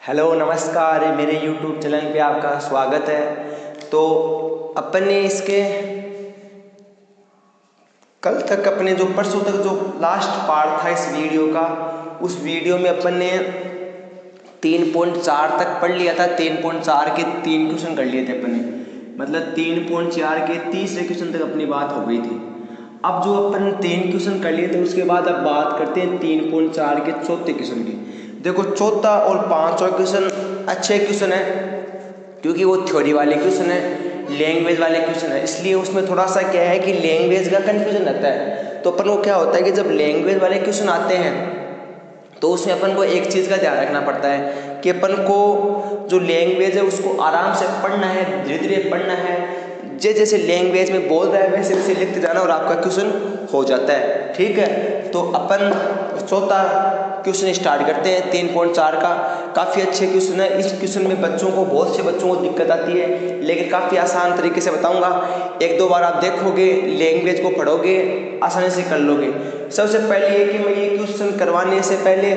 Hello नमस्कार, मेरे YouTube channel पे आपका स्वागत है। तो अपन ने इसके कल तक अपने जो परसों तक जो लास्ट पार्ट था इस वीडियो का, उस वीडियो में अपन ने 3.4 तक पढ़ लिया था। 3.4 के 3 क्वेश्चन कर लिए थे अपन ने, मतलब 3.4 के तीसरे क्वेश्चन तक अपनी बात हो गई थी। अब जो अपन 3 क्वेश्चन कर लिए थे उसके बाद अब बात करते हैं 3.4 के चौथे क्वेश्चन की। देखो, चौथा और पांचवा क्वेश्चन अच्छे क्वेश्चन है क्योंकि वो थ्योरी वाले क्वेश्चन है, लैंग्वेज वाले क्वेश्चन है, इसलिए उसमें थोड़ा सा क्या है कि लैंग्वेज का कन्फ्यूजन रहता है। तो अपन को क्या होता है कि जब लैंग्वेज वाले क्वेश्चन आते हैं तो उसमें अपन को एक चीज़ का ध्यान रखना पड़ता है कि अपन को जो लैंग्वेज है उसको आराम से पढ़ना है, धीरे धीरे पढ़ना है। जैसे लैंग्वेज में बोल रहा है वैसे वैसे लिखते जाना और आपका क्वेश्चन हो जाता है। ठीक है, तो अपन चौथा क्वेश्चन स्टार्ट करते हैं 3.4 का। काफ़ी अच्छे क्वेश्चन है। इस क्वेश्चन में बच्चों को, बहुत से बच्चों को दिक्कत आती है, लेकिन काफ़ी आसान तरीके से बताऊंगा। एक दो बार आप देखोगे, लैंग्वेज को पढ़ोगे, आसानी से कर लोगे। सबसे पहले ये कि मैं ये क्वेश्चन करवाने से पहले,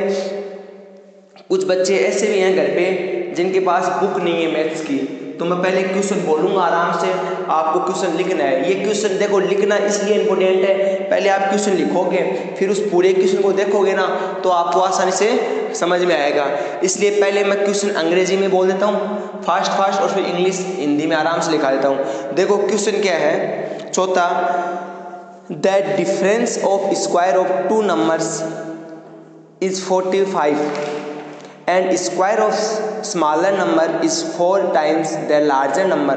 कुछ बच्चे ऐसे भी हैं घर पे जिनके पास बुक नहीं है मैथ्स की, तो मैं पहले क्वेश्चन बोलूंगा, आराम से आपको क्वेश्चन लिखना है। ये क्वेश्चन देखो, लिखना इसलिए इम्पोर्टेंट है, पहले आप क्वेश्चन लिखोगे फिर उस पूरे क्वेश्चन को देखोगे ना तो आपको आसानी से समझ में आएगा। इसलिए पहले मैं क्वेश्चन अंग्रेजी में बोल देता हूँ फास्ट और फिर इंग्लिश हिंदी में आराम से लिखा देता हूँ। देखो क्वेश्चन क्या है, चौथा, that difference of square of two numbers is 45 and square of smaller number is 4 times the larger number,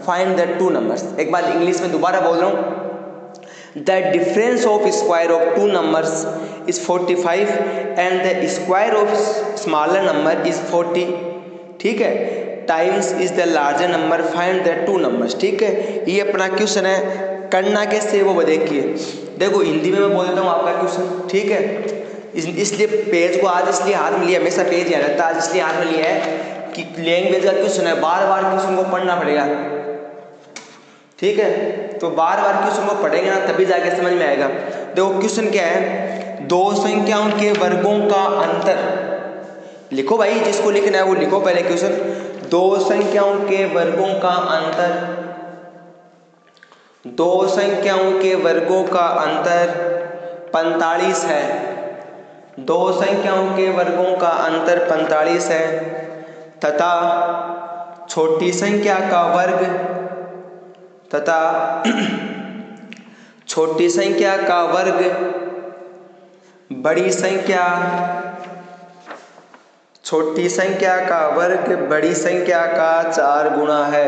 find the two numbers। एक बार इंग्लिश में दोबारा बोल रहा हूँ। The difference of square of two numbers is 45 and the square of smaller number is 40, ठीक है, times is the larger number, find the two numbers। ठीक है, ये अपना क्वेश्चन है। करना कैसे वो देखिए। देखो हिंदी में मैं बोल देता हूँ आपका क्वेश्चन, ठीक है। इसलिए पेज को आज इसलिए हाथ में लिया, हमेशा पेज याद रहता है, आज इसलिए हाथ में लिया है कि लैंग्वेज का क्वेश्चन है, बार बार क्वेश्चन को पढ़ना पड़ेगा। ठीक है, तो बार बार क्वेश्चन को पढ़ेंगे ना तभी जाके समझ में आएगा। देखो क्वेश्चन क्या है, दो संख्याओं के वर्गों का अंतर। लिखो भाई, जिसको लिखना है वो लिखो पहले क्वेश्चन। दो संख्याओं के वर्गों का अंतर, दो संख्याओं के वर्गों का अंतर 45 है। दो संख्याओं के वर्गों का अंतर 45 है तथा छोटी संख्या का वर्ग तथा छोटी संख्या का वर्ग बड़ी संख्या, छोटी संख्या का वर्ग बड़ी संख्या का 4 गुना है।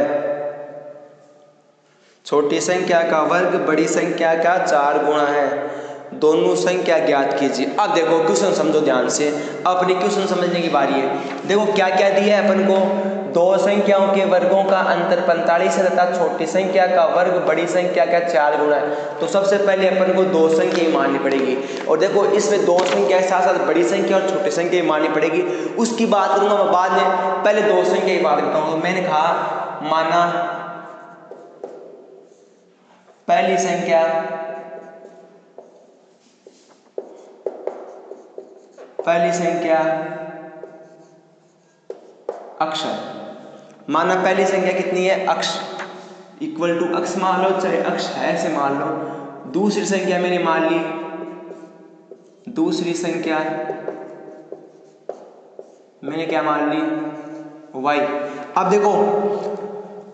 छोटी संख्या का वर्ग बड़ी संख्या का 4 गुना है। दोनों संख्या ज्ञात कीजिए। अब देखो क्वेश्चन समझो ध्यान से, अपनी क्वेश्चन समझने की बारी है। देखो क्या क्या दिया है अपन को, दो संख्याओं के वर्गों का अंतर 45 है तथा छोटी संख्या का वर्ग बड़ी संख्या का 4 गुना है। तो सबसे पहले अपन को दो संख्या ही माननी पड़ेगी। और देखो इसमें दो संख्या के साथ साथ बड़ी संख्या और छोटी संख्या ही माननी पड़ेगी, उसकी बात करूंगा मैं बाद में। पहले दो संख्या ही बात करता हूँ। तो मैंने कहा, माना पहली संख्या, पहली संख्या अक्षर, माना पहली संख्या कितनी है, अक्ष, इक्वल टू अक्ष मान लो, चाहे अक्ष है ऐसे मान लो। दूसरी संख्या मैंने मान ली, दूसरी संख्या मैंने क्या मान ली, y। अब देखो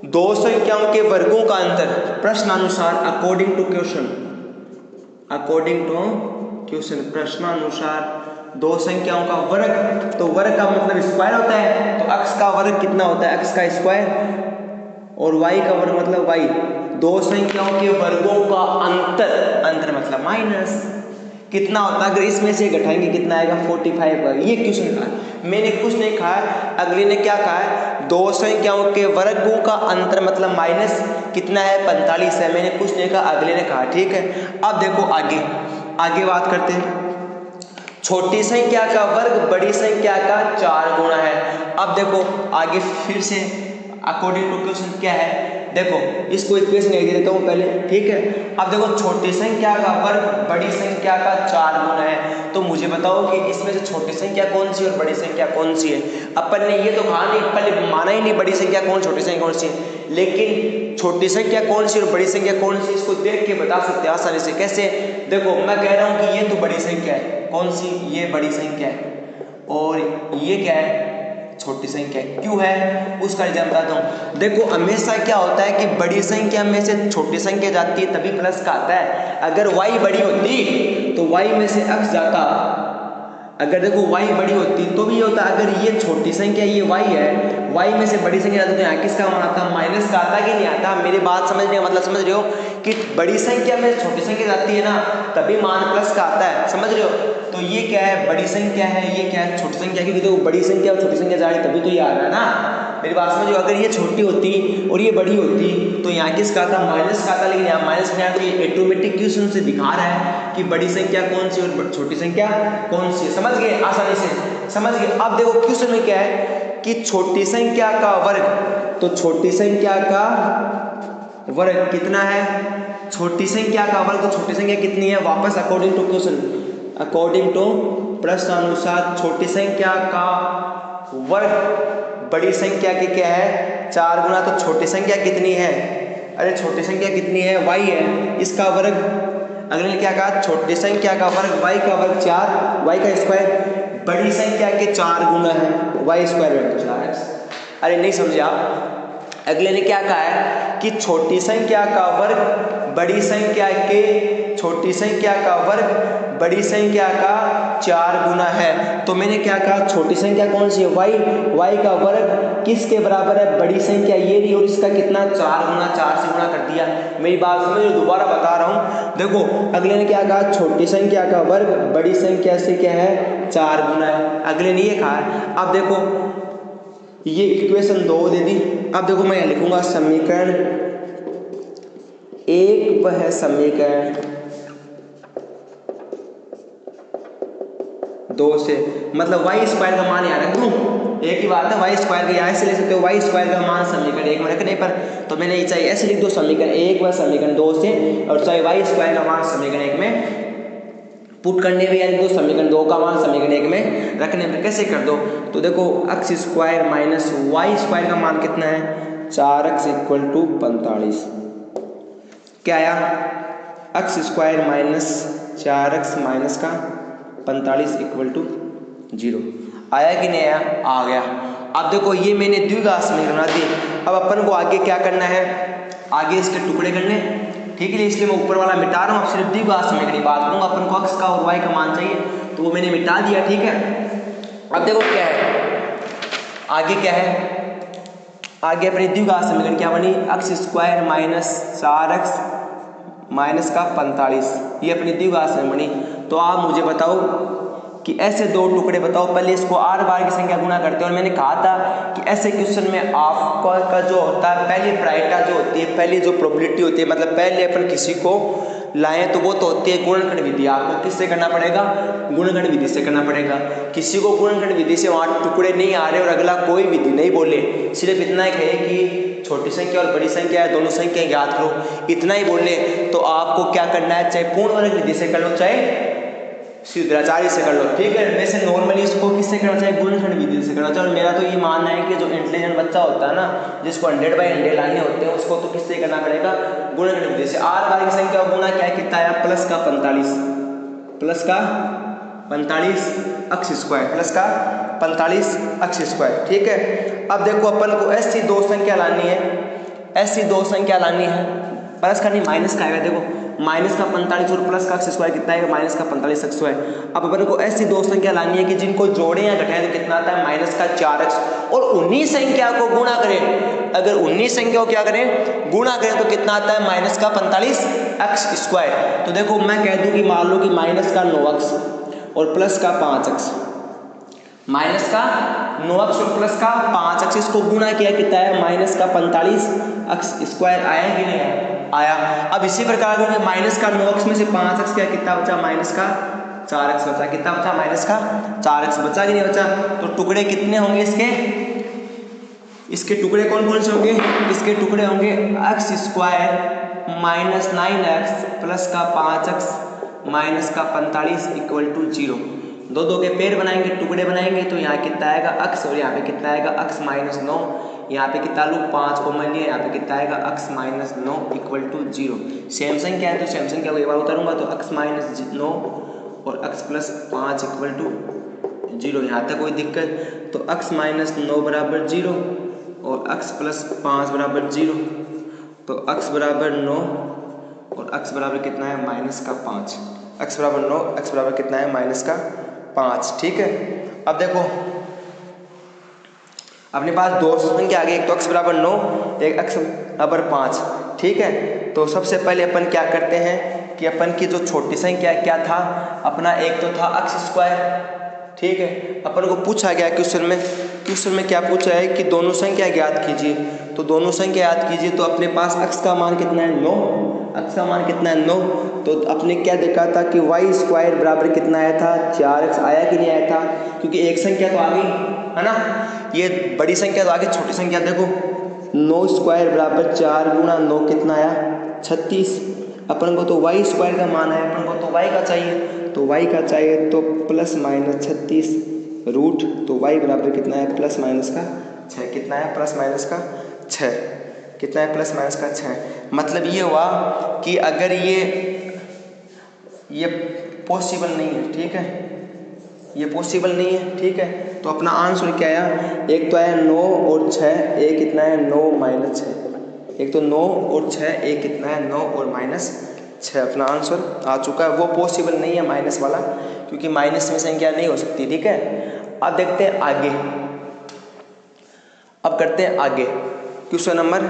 दो संख्याओं के वर्गों का अंतर प्रश्नानुसार, according to question, according to question, प्रश्नानुसार दो संख्याओं का वर्ग, तो वर्ग का मतलब स्क्वायर होता है, तो x का वर्ग कितना होता है, x का स्क्वायर, और y का वर्ग मतलब y। दो संख्याओं के वर्गों का अंतर, अंतर मतलब माइनस, कितना होता है, अगर इसमें से घटाएंगे कितना आएगा, 45 का। ये क्वेश्चन कहा है, मैंने कुछ नहीं कहा है, अगले ने क्या कहा है, दो संख्याओं के वर्गों का अंतर मतलब माइनस कितना है, 45 है। मैंने कुछ नहीं कहा, अगले ने कहा। ठीक है, अब देखो आगे, आगे बात करते हैं। छोटी संख्या का वर्ग बड़ी संख्या का 4 गुना है। अब देखो आगे फिर से अकॉर्डिंग टू क्वेश्चन क्या है, देखो इसको इक्वेशन दे देता हूँ पहले, ठीक है। अब देखो छोटी संख्या का वर्ग बड़ी संख्या का 4 गुना है, तो मुझे बताओ कि इसमें से छोटी संख्या कौन सी और बड़ी संख्या कौन सी है। अपन ने ये तो कहा नहीं, पहले माना ही नहीं बड़ी संख्या कौन छोटी संख्या कौन सी है, लेकिन छोटी संख्या कौन सी और बड़ी संख्या कौन सी इसको देख के बता सकते हैं आसानी से। कैसे, देखो मैं कह रहा हूँ कि ये तो बड़ी संख्या है, कौन सी, ये बड़ी संख्या है, और ये क्या है, छोटी संख्या। क्यों है उसका रीजन बताता हूँ। देखो हमेशा क्या होता है कि बड़ी संख्या में से छोटी संख्या जाती है तभी प्लस का आता है। अगर y बड़ी होती तो y में से x जाता, अगर देखो y बड़ी होती तो भी होता। अगर ये छोटी संख्या ये y है, y में से बड़ी संख्या जाती तो यहाँ किसका मान आता, माइनस का आता कि नहीं आता। मेरी बात समझ रहे हो, मतलब समझ रहे हो कि बड़ी संख्या में छोटी संख्या जाती है ना तभी मान प्लस का आता है, समझ रहे हो। तो ये क्या है, बड़ी संख्या है, ये क्या है, छोटी संख्या, क्योंकि देखो बड़ी संख्या और छोटी संख्या जा रही तभी तो ये आ रहा है ना। मेरी बात समझो, अगर ये छोटी होती और ये बड़ी होती तो यहाँ किसका आता, माइनस का आता, लेकिन यहाँ माइनस में तो ये ऑटोमेटिक क्वेश्चन से दिखा रहा है कि बड़ी संख्या कौन सी और छोटी संख्या कौन सी है। समझ गए, आसानी से समझ गए। अब देखो क्वेश्चन में क्या है कि छोटी संख्या का वर्ग, तो छोटी संख्या का वर्ग कितना है, छोटी संख्या का वर्ग, तो छोटी संख्या कितनी है, वापस according to question, according to प्रश्न अनुसार छोटी संख्या का वर्ग बड़ी संख्या के क्या है 4 गुना। तो छोटी संख्या कितनी है, अरे छोटी संख्या कितनी है, y है, इसका वर्ग। अगले ने क्या कहा, छोटी संख्या का वर्ग y का वर्ग 4, y का स्क्वायर बड़ी संख्या के 4 गुना है, y स्क्वायर 4x। अरे नहीं समझे आप। अगले ने क्या कहा है कि छोटी संख्या का वर्ग बड़ी संख्या के, छोटी संख्या का वर्ग बड़ी संख्या का 4 गुना है। तो मैंने क्या कहा, छोटी संख्या कौन सी है, y का वर्ग किसके बराबर है, बड़ी संख्या ये रही, और इसका कितना 4 गुना, 4 से गुना कर दिया। मेरी बात समझो, दोबारा बता रहा हूँ। देखो अगले ने क्या कहा, छोटी संख्या का वर्ग बड़ी संख्या से क्या है 4 गुना है, अगले ने ये कहा। अब देखो ये इक्वेशन 2 दे दी। अब देखो मैं लिखूंगा समीकरण 1 वह समीकरण 2 से, मतलब y स्क्वायर का मान यहाँ रख दूँ, एक ही बात है, y स्क्वायर का यहाँ से ले सकते हो, y स्क्वायर का मान समीकरण 1 में रखने पर, तो मैंने ये चाहिए ऐसे लिख दो समीकरण 1 व समीकरण 2 से, और चाहे y स्क्वायर का मान समीकरण 1 में पुट करने में, यानी दो समीकरण 2 का मान समीकरण 1 में रखने में कैसे कर दो। तो देखो x square minus Y square का मान कितना है, 4x इक्वल टू 45। क्या आया, x square minus 4x minus का 45 इक्वल टू 0 आया कि नहीं आया, आ गया। अब देखो ये मैंने द्विघात समीकरण बना दी। अब अपन को आगे क्या करना है, आगे इसके टुकड़े करने, ठीक है, इसलिए मैं ऊपर वाला मिटा रहा हूँ, अब सिर्फ द्विघात समीकरण की बात करूँगा। अपन को x का और y का मान चाहिए, तो वो मैंने मिटा दिया, ठीक है। अब देखो क्या है, आगे क्या है, आगे अपनी द्विघात समीकरण क्या बनी, x square minus 4x minus का 45, ये अपनी द्विघात समीकरण बनी। तो आप मुझे बताओ कि ऐसे दो टुकड़े बताओ, पहले इसको r बार की संख्या गुना करते हैं। और मैंने कहा था कि ऐसे क्वेश्चन में आपका जो होता है, पहली प्रायिकता जो होती है, पहली जो प्रोबेबिलिटी होती है, मतलब पहले अपन किसी को लाएं तो वो तो होती है गुणनखंड विधि। आपको किससे करना पड़ेगा, गुणनखंड विधि से करना पड़ेगा। किसी को गुणनखंड विधि से वहाँ टुकड़े नहीं आ रहे और अगला कोई विधि नहीं बोले, सिर्फ इतना ही कहे कि छोटी संख्या और बड़ी संख्या है, दोनों संख्या ज्ञात करो, इतना ही बोले, तो आपको क्या करना है, चाहे पूर्ण वर्ग विधि से कर लो, चाहे सिद्धाचार्य से कर लो, ठीक है। वैसे नॉर्मली इसको किससे करना चाहिए, गुणनखंड विधि से करना चाहिए। और मेरा तो ये मानना है कि जो इंटेलिजेंट बच्चा होता है ना, जिसको 100/100 लाने होते हैं, उसको तो किससे करना पड़ेगा, गुणनखंड विधि से। r बार की संख्या गुना क्या कितना आया, प्लस का 45, प्लस का 45 x स्क्वायर, प्लस का 45 x स्क्वायर, ठीक है। अब देखो अपन को ऐसी दो संख्या लानी है, ऐसी दो संख्या लानी है, प्लस का नहीं माइनस का आएगा। देखो माइनस का 45 और प्लस का x स्क्वायर कितना है, माइनस का 45 x स्क्वायर। अब अपन को ऐसी दो संख्या लानी है कि जिनको जोड़े या घटाएं तो कितना आता है, माइनस का 4x, और 19 संख्या को गुणा करें, अगर 19 संख्या को क्या करें, गुणा करें, तो कितना आता है, माइनस का 45 x स्क्वायर। तो देखो मैं कह दूं कि मान लो कि माइनस का 9x और प्लस का 5x, माइनस का 9x और प्लस का 5x, इसको गुणा किया कितना है, माइनस का 45 x स्क्वायर आया कि नहीं आया। अब इसी प्रकार में माइनस का 9x में से 5x क्या कितना बचा, माइनस का 4x बचा, कितना बचा, माइनस का 4x बचा कि नहीं बचा। तो टुकड़े कितने होंगे इसके, इसके टुकड़े कौन कौन से होंगे? इसके टुकड़े होंगे x square minus 9x plus का 5x माइनस का 45 इक्वल टू 0। दो दो के पेड़ बनाएंगे, टुकड़े बनाएंगे, तो यहाँ कितना आएगा x और यहाँ पे कितना आएगा x माइनस 9। यहाँ पे कितना लूँ 5 कॉमन लिया, यहाँ पे कितना आएगा x minus 9 equal to 0। Same संख्या है तो सेम संख्या को एक बार उतारूंगा तो x माइनस 9 और x प्लस 5 इक्वल टू 0। यहाँ तक कोई दिक्कत? तो x माइनस 9 बराबर 0 और x प्लस 5 बराबर 0। तो x बराबर 9 और x बराबर कितना है माइनस का 5। x बराबर 9, x बराबर कितना है माइनस का 5। ठीक है, अब देखो अपने पास दो संख्या आ गई, एक तो x बराबर 9, एक x बराबर 5। ठीक है, तो सबसे पहले अपन क्या करते हैं कि अपन की जो छोटी संख्या क्या था अपना, एक तो था x स्क्वायर। ठीक है, अपन को पूछा गया क्वेश्चन में क्या पूछा है कि दोनों संख्या ज्ञात कीजिए। तो दोनों संख्या याद कीजिए, तो अपने पास x का मान कितना है 9, x का मान कितना है 9। तो अपने क्या देखा था कि y स्क्वायर बराबर कितना आया था 4x, आया कि नहीं आया था? क्योंकि एक संख्या तो आ गई है ना, ये बड़ी संख्या तो आ गई, छोटी संख्या देखो 9 स्क्वायर बराबर 4 गुणा 9 कितना आया 36। अपन को तो y स्क्वायर का मान है, अपन को तो y का चाहिए, तो y का चाहिए तो प्लस माइनस 36 रूट, तो y बराबर कितना है प्लस माइनस का 6। कितना है प्लस माइनस का 6, कितना है प्लस माइनस का 6। मतलब ये हुआ कि अगर ये पॉसिबल नहीं है, ठीक है, ये पॉसिबल नहीं है। ठीक है, तो अपना आंसर क्या आया, एक तो आया 9 और 6, एक कितना है 9 माइनस 6। एक तो 9 और 6, एक कितना है 9 और माइनस 6। अपना आंसर आ चुका है, वो पॉसिबल नहीं है माइनस वाला, क्योंकि माइनस में संख्या नहीं हो सकती। ठीक है, अब देखते हैं आगे, अब करते हैं आगे क्वेश्चन नंबर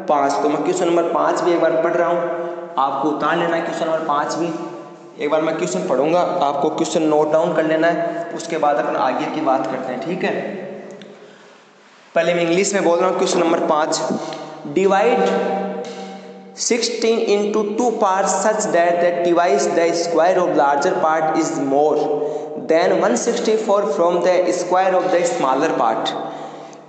5। तो मैं क्वेश्चन नंबर 5 भी एक बार पढ़ रहा हूँ, आपको उतार लेना है क्वेश्चन नंबर 5 भी। एक बार मैं क्वेश्चन पढ़ूंगा, आपको क्वेश्चन नोट डाउन कर लेना है, उसके बाद अपन आगे की बात करते हैं। ठीक है, पहले मैं इंग्लिश में बोल रहा हूँ। Question number 5, divide 16 into 2 parts such that the divides the square of larger part is more than 164 from the square of the smaller part.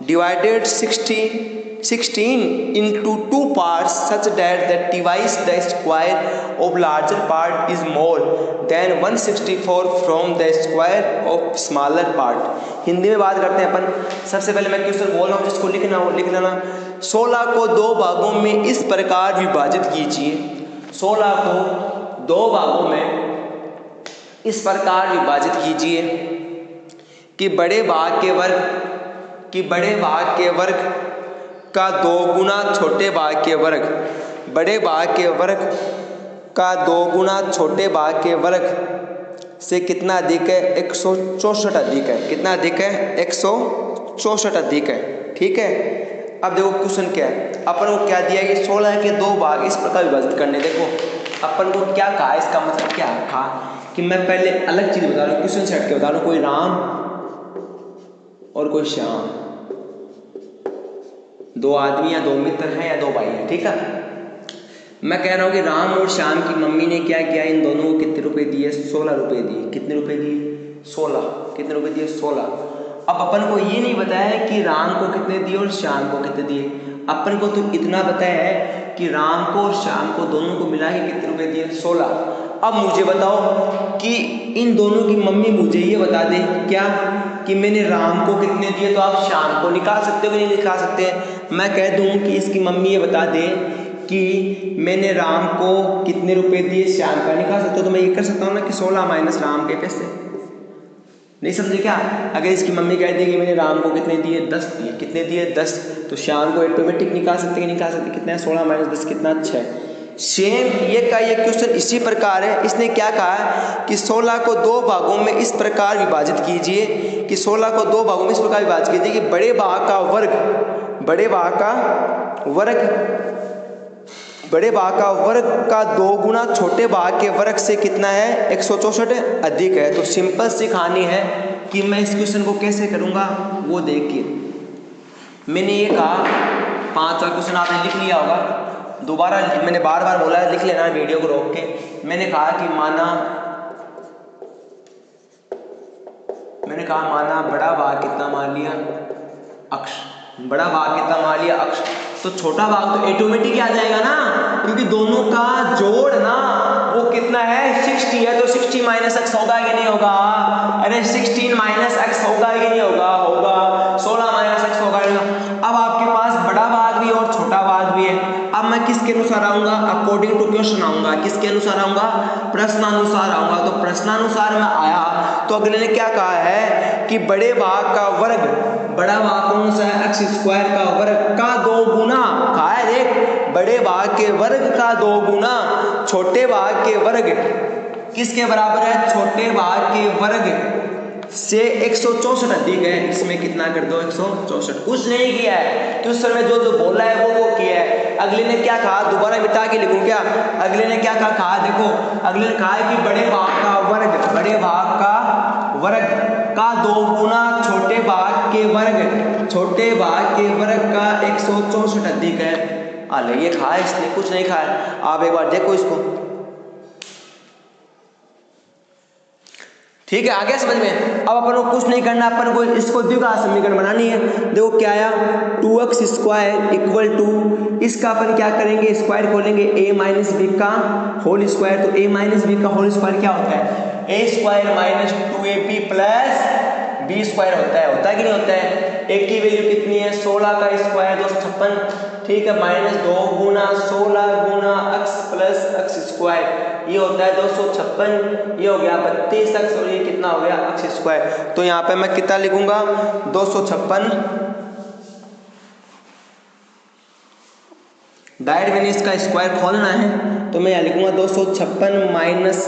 Divided 16 into 2 parts such that the divides the square of larger part is more than 164 from the square of smaller part. Hindi में बात करते हैं अपन। सबसे पहले मैं question बोल रहा हूँ, जिसको लिखना हो लिख लेना। 16 को 2 भागों में इस प्रकार विभाजित कीजिए। 16 को 2 भागों में इस प्रकार विभाजित कीजिए कि बड़े भाग के वर्ग का 2 गुना छोटे भाग के वर्ग, बड़े भाग के वर्ग का 2 गुना छोटे भाग के वर्ग से कितना अधिक है 164 अधिक है। कितना अधिक है 164 अधिक है। ठीक है, अब देखो क्वेश्चन क्या है, अपन को क्या दिया है कि 16 के 2 भाग इस प्रकार विभाजित करने। देखो अपन को क्या कहा, इसका मतलब क्या कहा कि मैं पहले अलग चीज बता रहा हूँ, क्वेश्चन सेट के बता रहा हूँ। कोई राम और कोई श्याम, 2 आदमी या 2 मित्र हैं या 2 भाई हैं। ठीक है, मैं कह रहा हूँ कि राम और श्याम की मम्मी ने क्या किया, इन दोनों को कितने रुपए दिए 16 रुपए दिए। कितने रुपए दिए 16। कितने रुपए दिए 16। अब अपन को ये नहीं बताया है कि राम को कितने दिए और श्याम को कितने दिए। अपन को तो इतना बताया है कि राम को और श्याम को दोनों को मिला के कितने रुपए दिए 16। अब मुझे बताओ कि इन दोनों की मम्मी मुझे ये बता दे क्या कि मैंने राम को कितने दिए, तो आप श्याम को निकाल सकते हो कि नहीं निकाल सकते। मैं कह दूं कि इसकी मम्मी ये बता दे कि मैंने राम को कितने रुपए दिए, श्याम का निकाल सकते हो। तो मैं ये कर सकता हूँ ना कि 16 माइनस राम के पैसे। नहीं समझे क्या? अगर इसकी मम्मी कह दी कि मैंने राम को कितने दिए 10 दिए, कितने दिए 10, तो श्याम को ऑटोमेटिक निकाल सकते कि निकाल सकते। कितना है 16 माइनस 10 कितना 6। सेम ये का ये क्वेश्चन इसी प्रकार है। इसने क्या कहा कि 16 को 2 भागों में इस प्रकार विभाजित कीजिए कि 16 को 2 भागों में इस प्रकार विभाजित कीजिए कि बड़े भाग का वर्ग का 2 गुना छोटे भाग के वर्ग से कितना है 164 अधिक है। तो सिंपल सी कहानी है कि मैं इस क्वेश्चन को कैसे करूंगा वो देखिए। मैंने ये कहा 5वां क्वेश्चन आपने लिख लिया होगा, दोबारा मैंने बार बार बोला है लिख लेना वीडियो को रोक के। मैंने कहा माना बड़ा भाग कितना मान लिया अक्ष, बड़ा भाग कितना मान लिया अक्ष, तो छोटा भाग तो ऑटोमेटिक आ जाएगा ना, क्योंकि दोनों का जोड़ ना वो कितना है 60 है, तो 60 माइनस एक्स होगा कि नहीं होगा? अरे 16 माइनस एक्स होगा कि नहीं होगा? होगा। 16 माइनस एक्स होगा। अब आपके पास बड़ा भाग भी और छोटा भाग भी है। अब मैं किसके अनुसार आऊंगा? अकॉर्डिंग टू क्वेश्चन आऊंगा। किसके अनुसार आऊंगा? प्रश्नानुसार आऊंगा। तो प्रश्नानुसार में आया तो अगले ने क्या कहा है कि बड़े भाग का वर्ग, बड़ा भाग कौन सा है? एक्स स्क्वायर का वर्ग का 2 गुना कहा है। देख, बड़े भाग के वर्ग का 2 गुना छोटे भाग के वर्ग किसके बराबर है? छोटे भाग के वर्ग से 164 अधिक है। इसमें कितना कर दो? 164। कुछ नहीं किया है, क्वेश्चन में जो जो बोला है वो किया है। अगले ने क्या कहा? दोबारा मिटा के लिखूं क्या? अगले ने क्या कहा? देखो, अगले ने कहा है कि बड़े भाग का वर्ग, बड़े भाग का वर्ग का 2 गुना छोटे भाग के वर्ग, छोटे भाग के वर्ग का 164 अधिक है। अरे ये खाया इसने? कुछ नहीं खाया। आप एक बार देखो इसको, ठीक है? आ गया समझ में? अब अपन को कुछ नहीं करना, अपन को इसको द्विघात समीकरण बनानी है। देखो क्या आया? 2x स्क्वायर इक्वल टू, इसका अपन क्या करेंगे? स्क्वायर खोलेंगे, a माइनस बी का होल स्क्वायर। तो a माइनस बी का होल स्क्वायर क्या होता है? a square minus 2ab plus B square होता है कि नहीं होता है? एक की वैल्यू कितनी है? 16 का स्क्वायर 256, ठीक है, माइनस 2 गुना 16 गुना x प्लस x स्क्वायर, ये होता है 256, ये हो गया 32x, और ये कितना हो गया? x square. तो यहाँ पे मैं कितना लिखूंगा? 256। डायरेक्ट मैंने इसका स्क्वायर खोलना है, तो मैं यहाँ लिखूंगा 256 माइनस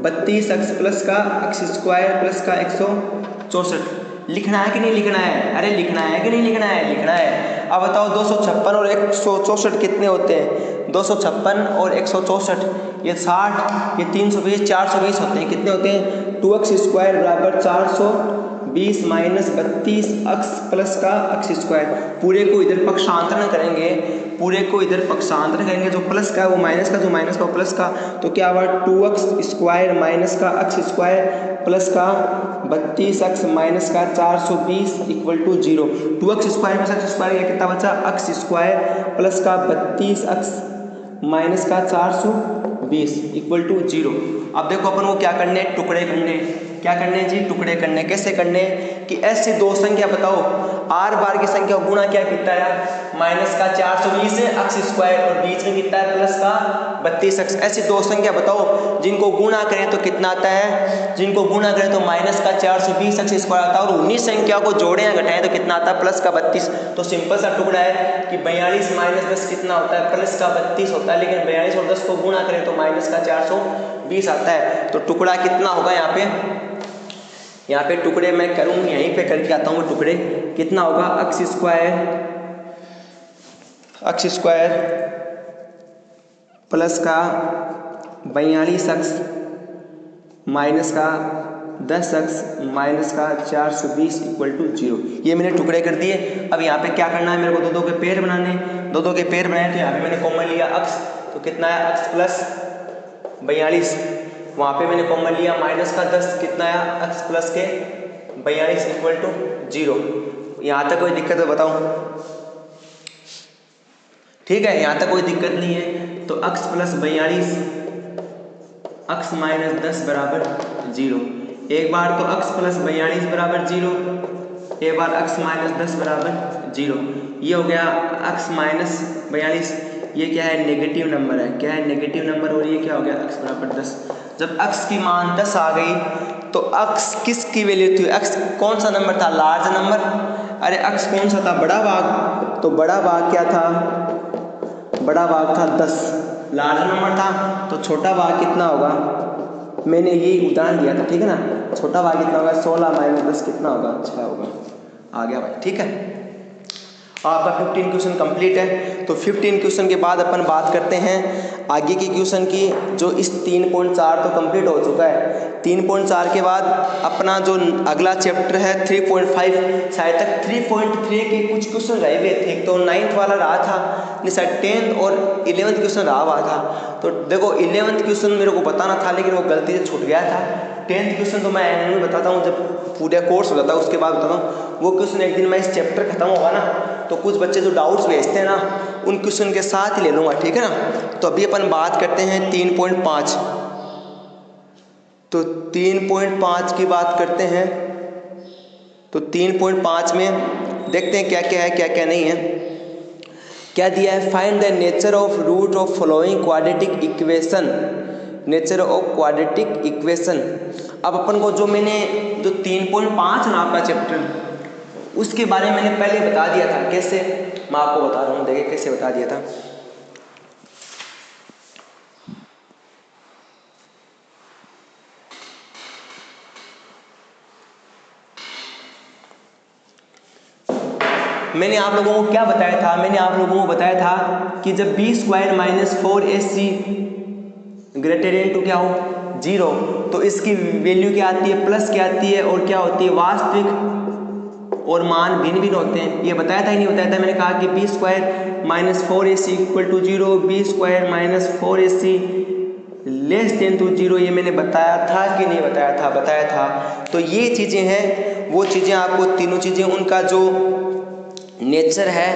32x प्लस का x स्क्वायर प्लस का 164। लिखना है कि नहीं लिखना है? अरे लिखना है कि नहीं लिखना है? लिखना है। अब बताओ 256 और 164 कितने होते हैं? 256 और 164 ये 60, ये 320, 420 होते हैं। कितने होते हैं? 2x स्क्वायर बराबर 420 माइनस 32x प्लस का x स्क्वायर। पूरे को इधर पक्षांतरण करेंगे, पूरे को इधर पक्षांतरण करेंगे, जो प्लस का है वो माइनस का, जो माइनस का वो प्लस का। तो क्या हुआ? 2x स्क्वायर माइनस का x स्क्वायर प्लस का 32x माइनस का 420 इक्वल टू 0। 2x स्क्वायर में x स्क्वायर ये कितना बचा? x स्क्वायर प्लस का 32x माइनस का 420 इक्वल टू 0। अब देखो अपन को क्या करने? टुकड़े करने। क्या करने जी? टुकड़े करने। कैसे करने? कि ऐसी दो संख्या बताओ, आर बार की संख्या गुणा क्या कितना है? माइनस का 420 है x स्क्वायर, और बीच में कितना है? प्लस का 32x। ऐसी दो संख्या बताओ जिनको गुणा करें तो कितना आता है? जिनको गुणा करें तो माइनस का 420 x स्क्वायर आता है, और उन्हीं संख्या को जोड़ें या घटाएं तो कितना आता है? प्लस का 32। तो सिंपल सा टुकड़ा है कि 42 माइनस 10 कितना होता है? प्लस का 32 होता है, लेकिन 42 और 10 को गुणा करें तो माइनस का 420 आता है। तो टुकड़ा कितना होगा यहाँ पे? यहाँ पे टुकड़े मैं करूँ, यहीं पे करके आता हूँ टुकड़े। कितना होगा? x स्क्वायर प्लस का 42x माइनस का 10x माइनस का 420 इक्वल टू 0। ये मैंने टुकड़े कर दिए। अब यहाँ पे क्या करना है मेरे को? दो के पेड़ बनाने। दो के पेड़ बनाए तो यहाँ पे मैंने कॉमन लिया x, तो कितना है? x प्लस 42, वहाँ पे मैंने कॉमन लिया माइनस का 10, कितना है? x प्लस के 42 इक्वल टू 0। यहाँ तक कोई दिक्कत है बताओ? ठीक है, यहाँ तक कोई दिक्कत नहीं है। तो x प्लस 42 x माइनस 10 बराबर 0। एक बार तो x प्लस 42 बराबर 0, एक बार x माइनस 10 बराबर 0। ये हो गया x माइनस 42, ये क्या है? नेगेटिव नंबर है। क्या है? Negative number. और ये क्या हो गया? x बराबर 10। जब x की मान 10 आ गई तो x किसकी वैल्यू थी? x कौन सा नंबर था? Large number. अरे x कौन सा था? बड़ा भाग। तो बड़ा भाग क्या था? बड़ा भाग था 10, लार्ज नंबर था। तो छोटा भाग कितना होगा? मैंने ये उदाहरण दिया था, ठीक है ना? छोटा भाग कितना होगा? 16 माइनस 10 कितना होगा? 6 होगा। आ गया भाई, ठीक है? आपका 15 क्वेश्चन कंप्लीट है। तो 15 क्वेश्चन के बाद अपन बात करते हैं आगे की क्वेश्चन की, जो इस 3.4 तो कंप्लीट हो चुका है। 3.4 के बाद अपना जो अगला चैप्टर है 3.5, शायद तक 3.3 के कुछ क्वेश्चन रहे हुए थे। तो 9th वाला रहा था, नहीं शायद 10th और 11th क्वेश्चन रहा हुआ था। तो देखो 11th क्वेश्चन मेरे को बताना था, लेकिन वो गलती से छूट गया था। 10th क्वेश्चन तो मैं एंड में बताता हूँ, जब पूरा कोर्स हो जाता है उसके बाद बताता हूँ। वो क्वेश्चन एक दिन मैं इस चैप्टर खत्म होगा ना, तो कुछ बच्चे जो डाउट्स भेजते हैं ना, उन क्वेश्चन के साथ ही ले लूँगा, ठीक है ना। तो अभी अपन बात करते हैं 3.5। तो 3.5 की बात करते हैं। तो 3.5 में देखते हैं क्या क्या है क्या क्या नहीं है। क्या दिया है, find the nature of root of following quadratic equation. Nature of quadratic equation. अब अपन को जो 3.5 ना आपका चैप्टर, उसके बारे में मैंने पहले बता दिया था। कैसे, मैं आपको बता रहा हूँ, देखिए कैसे बता दिया था। मैंने आप लोगों को क्या बताया था, मैंने आप लोगों को बताया था कि जब b² - 4ac greater than to क्या हो 0, तो इसकी वैल्यू क्या आती है, प्लस क्या आती है, और क्या होती है, वास्तविक और मान भिन्न भिन्न होते हैं। ये बताया था ही नहीं बताया था, मैंने कहा कि b² - 4ac = 0, b² - 4ac less than to 0, ये मैंने बताया था कि नहीं बताया था, बताया था। तो ये चीज़ें हैं, वो चीज़ें आपको तीनों चीज़ें, उनका जो नेचर है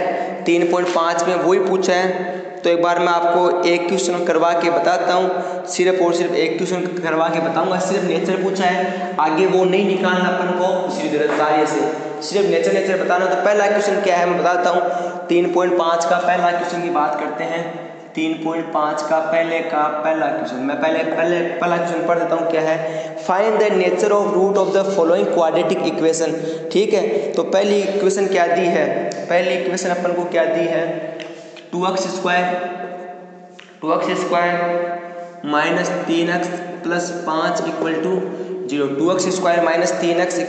3.5 में वही पूछा है। तो एक बार मैं आपको एक क्वेश्चन करवा के बताता हूँ, सिर्फ और सिर्फ एक क्वेश्चन करवा के बताऊंगा। सिर्फ नेचर पूछा है, आगे वो नहीं निकालना अपन को सीधी तरह से, सिर्फ नेचर बताना। तो पहला क्वेश्चन क्या है मैं बताता हूँ। 3.5 का पहला क्वेश्चन की बात करते हैं। 3.5 का पहला क्वेश्चन, मैं पहला क्वेश्चन पढ़ देता हूँ। क्या है, find the nature of root of the following quadratic equation. ठीक है, तो पहली इक्वेशन क्या दी है, पहली इक्वेशन अपन को क्या दी है, 2x² - 3x + 5 = 0। 2x² - 3x =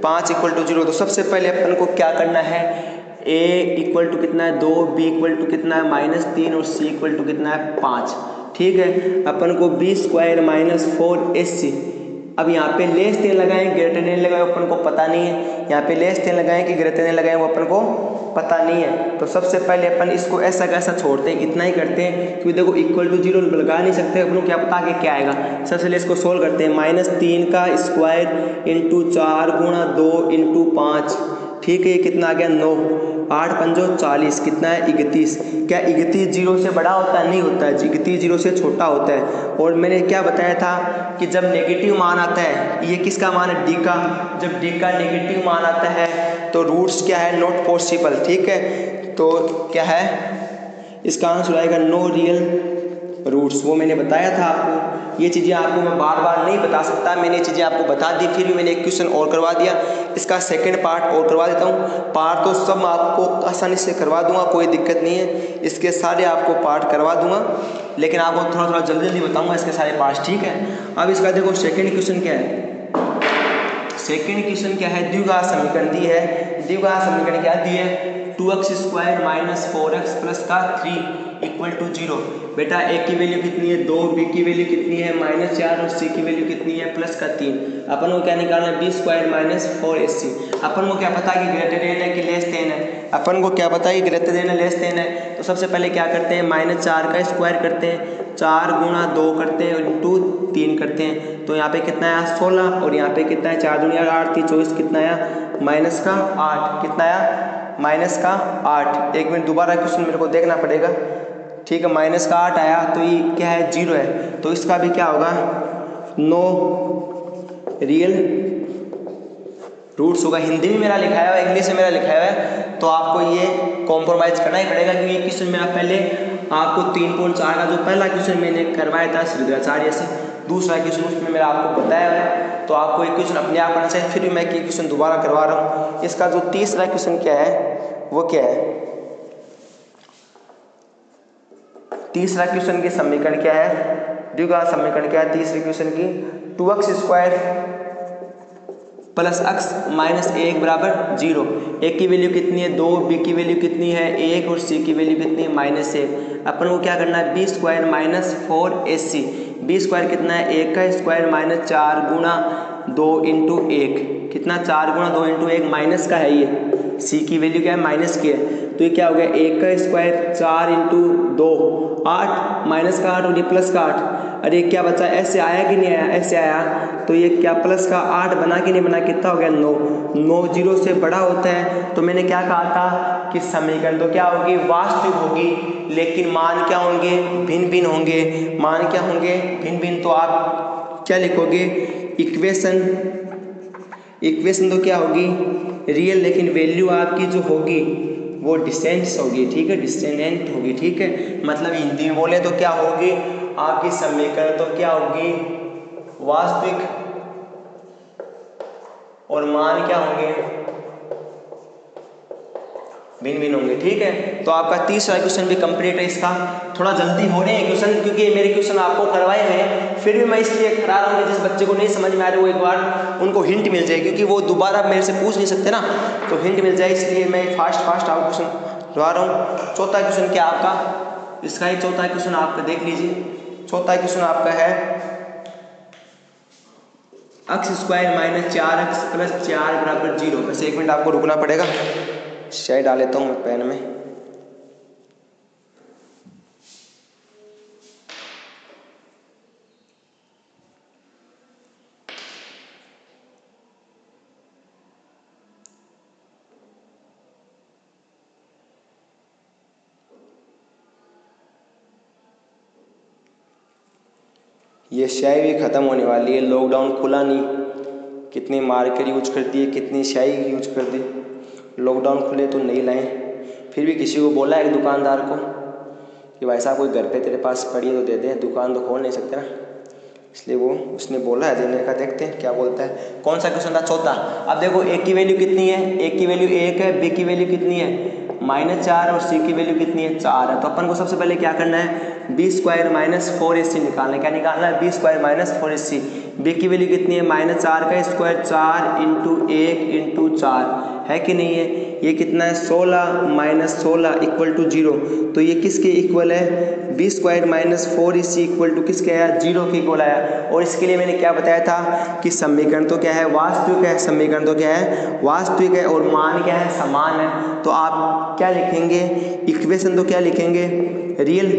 5 = 0। तो सबसे पहले अपन को क्या करना है, a = कितना है 2, b = कितना है -3 और c = कितना है 5। ठीक है, अपन को b² - 4ac, अब यहाँ पे लेस देन लगाएं ग्रेटर देन लगाएं, अपन को पता नहीं है। यहाँ पे लेस देन लगाएं कि ग्रेटर देन लगाएं वो अपन को पता नहीं है। तो सबसे पहले अपन इसको ऐसा कैसा छोड़ते हैं, इतना ही करते हैं, क्योंकि देखो =0 लगा नहीं सकते, अपन को क्या पता आगे क्या आएगा। सबसे पहले इसको सोल्व करते हैं। -3 का स्क्वायर × 4 × 2 × 5, ठीक है, कितना आ गया 9, 8 × 5 = 40, कितना है 31। क्या 31 0 से बड़ा होता है, नहीं होता है, 31 0 से छोटा होता है। और मैंने क्या बताया था कि जब नेगेटिव मान आता है, ये किसका मान है, डी का, जब डी का नेगेटिव मान आता है तो रूट्स क्या है, नॉट पॉसिबल। ठीक है, तो क्या है इसका आंसर आएगा नो रियल रूट्स। वो मैंने बताया था आपको, ये चीज़ें आपको मैं बार बार नहीं बता सकता, मैंने ये चीज़ें आपको बता दी, फिर भी मैंने एक क्वेश्चन और करवा दिया। इसका सेकंड पार्ट और करवा देता हूँ। पार्ट तो सब आपको आसानी से करवा दूंगा, कोई दिक्कत नहीं है, इसके सारे आपको पार्ट करवा दूंगा, लेकिन आपको थोड़ा थोड़ा जल्दी बताऊंगा इसके सारे पार्ट। ठीक है, अब इसका देखो सेकेंड क्वेश्चन क्या है। सेकेंड क्वेश्चन क्या है, द्विघात समीकरण दी है। द्विघात समीकरण क्या दी है, 2x² - 4x + 3 = 0। बेटा a की वैल्यू कितनी है 2, b की वैल्यू कितनी है -4 और c की वैल्यू कितनी है +3। अपन को क्या निकालना है, b² - 4ac। अपन को क्या पता है कि ग्रेटर देन है कि लेस देन है, अपन को क्या पता है कि ग्रेटर देन है लेस देन है। तो सबसे पहले क्या करते हैं, -4 का स्क्वायर करते हैं, 4 × 2 करते हैं × 3 करते हैं। तो यहाँ पे कितना आया 16, और यहाँ पे कितना है 4 दूनी 8, 3 24, कितना आया -8, कितना आया -8। एक मिनट दोबारा क्वेश्चन मेरे को देखना पड़ेगा। ठीक है, -8 आया, तो ये क्या है 0 है, तो इसका भी क्या होगा, नो रियल रूट्स होगा। हिंदी में मेरा लिखाया हुआ है, इंग्लिश में मेरा लिखाया हुआ है, तो आपको ये कॉम्प्रोमाइज़ करना ही पड़ेगा, क्योंकि ये क्वेश्चन मेरा पहले आपको 3.4 का जो पहला क्वेश्चन मैंने करवाया था श्रीधराचार्य से, दूसरा क्वेश्चन उसमें मेरा आपको बताया है, तो आपको एक क्वेश्चन अपने आप करना चाहिए। फिर भी मैं एक क्वेश्चन दोबारा करवा रहा हूँ। इसका जो तीसरा क्वेश्चन क्या है, वो क्या है, तीसरा क्वेश्चन की समीकरण क्या है, द्विघात समीकरण क्या है तीसरे क्वेश्चन की, 2x² + x - 1 = 0। a की वैल्यू कितनी है 2, b की वैल्यू कितनी है 1 और c की वैल्यू कितनी है -1। अपन को क्या करना है, b² - 4ac, b² कितना है 1 का स्क्वायर -4 × 2 × 1, कितना 4 × 2 × 1 माइनस का है, ये c की वैल्यू क्या है माइनस की है, तो ये क्या हो गया, 1 का स्क्वायर 4 इंटू 2 8, माइनस का 8 और ये प्लस का 8। अरे क्या बचा, ऐसे आया कि नहीं आया, ऐसे आया, तो ये क्या प्लस का 8 बना कि नहीं बना, कितना हो गया 9। 9 0 से बड़ा होता है, तो मैंने क्या कहा था कि समीकरण तो क्या होगी, वास्तविक होगी, लेकिन मान क्या होंगे, भिन्न भिन्न होंगे। मान क्या होंगे, भिन्न भिन्न। तो आप क्या लिखोगे, इक्वेशन तो क्या होगी रियल, लेकिन वैल्यू आपकी जो होगी वो डिसेंट्स होगी, ठीक है, डिसेंडेंट होगी, ठीक है। मतलब हिंदी में बोले तो क्या होगी आपकी समीकरण, तो क्या होगी वास्तविक, और मान क्या होंगे, भिन्न भिन्न होंगे, ठीक है। तो आपका तीसरा क्वेश्चन भी कंप्लीट है। इसका थोड़ा जल्दी हो रहे हैं क्वेश्चन, क्योंकि मेरे क्वेश्चन आपको करवाए हुए हैं, फिर भी मैं इसलिए करा रहा हूँ कि जिस बच्चे को नहीं समझ में आ रहा है वो एक बार उनको हिंट मिल जाए, क्योंकि वो दोबारा मेरे से पूछ नहीं सकते ना, तो हिंट मिल जाए, इसलिए मैं फास्ट आपको क्वेश्चन करवा रहा हूँ। चौथा क्वेश्चन क्या आपका, इसका ही चौथा क्वेश्चन आपका देख लीजिए। चौथा क्वेश्चन आपका है x square minus 4x plus 4 बराबर 0। वैसे 1 मिनट आपको रुकना पड़ेगा, शाय डाल लेता हूँ मैं पेन में। ये शाय भी ख़त्म होने वाली है, लॉकडाउन खुला नहीं, कितनी मार्कर यूज कर दिए, कितनी शाय यूज कर दी। लॉकडाउन खुले तो नहीं लाएं। फिर भी किसी को बोला एक दुकानदार को कि भाई साहब कोई घर पे तेरे पास पड़ी है तो दे दे, दुकान तो खोल नहीं सकते ना, इसलिए वो उसने बोला है देने का। देखते हैं क्या बोलता है। कौन सा क्वेश्चन था, चौथा। अब देखो ए की वैल्यू कितनी है, ए की वैल्यू 1 है, बी की वैल्यू कितनी है -4, और सी की वैल्यू कितनी है 4 है। तो अपन को सबसे पहले क्या करना है, बी स्क्वायर माइनस 4ac निकालना है। क्या निकालना है, B square minus 4ac। B की वैल्यू कितनी है, -4 का स्क्वायर 4 इंटू 1 इंटू 4 है कि नहीं है। ये कितना है 16 माइनस 16 इक्वल टू 0। तो ये किसके इक्वल है, B square minus 4ac equal to किसके आया, 0 के इक्वल आया। और इसके लिए मैंने क्या बताया था कि समीकरण तो क्या है, वास्तविक है। समीकरण तो क्या है, वास्तविक है, और मान क्या है, समान है। तो आप क्या लिखेंगे, इक्वेशन तो क्या लिखेंगे रियल,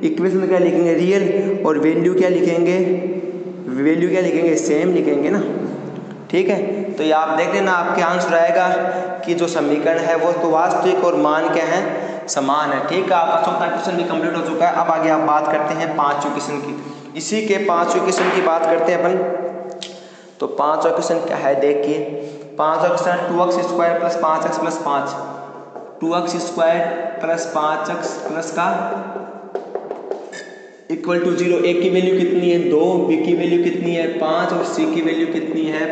इक्वेशन तो क्या लिखेंगे रियल, और वैल्यू क्या लिखेंगे, वैल्यू क्या लिखेंगे, सेम लिखेंगे ना, ठीक है। तो ये आप देख लेना, आपके आंसर आएगा कि जो समीकरण है वो तो वास्तविक और मान क्या है, समान है, ठीक है। आपका चौथा क्वेश्चन भी कंप्लीट हो चुका है। अब आगे आप बात करते हैं पांचवें क्वेश्चन की। इसी के पांचवें क्वेश्चन की बात करते हैं अपन। तो पांचवा क्वेश्चन क्या है, देखिए पांचवा question 2x square plus 5x plus 5, 2x square plus 5x plus का इक्वल टू 0। ए की वैल्यू कितनी है 2, बी की वैल्यू कितनी है 5, और सी की वैल्यू कितनी है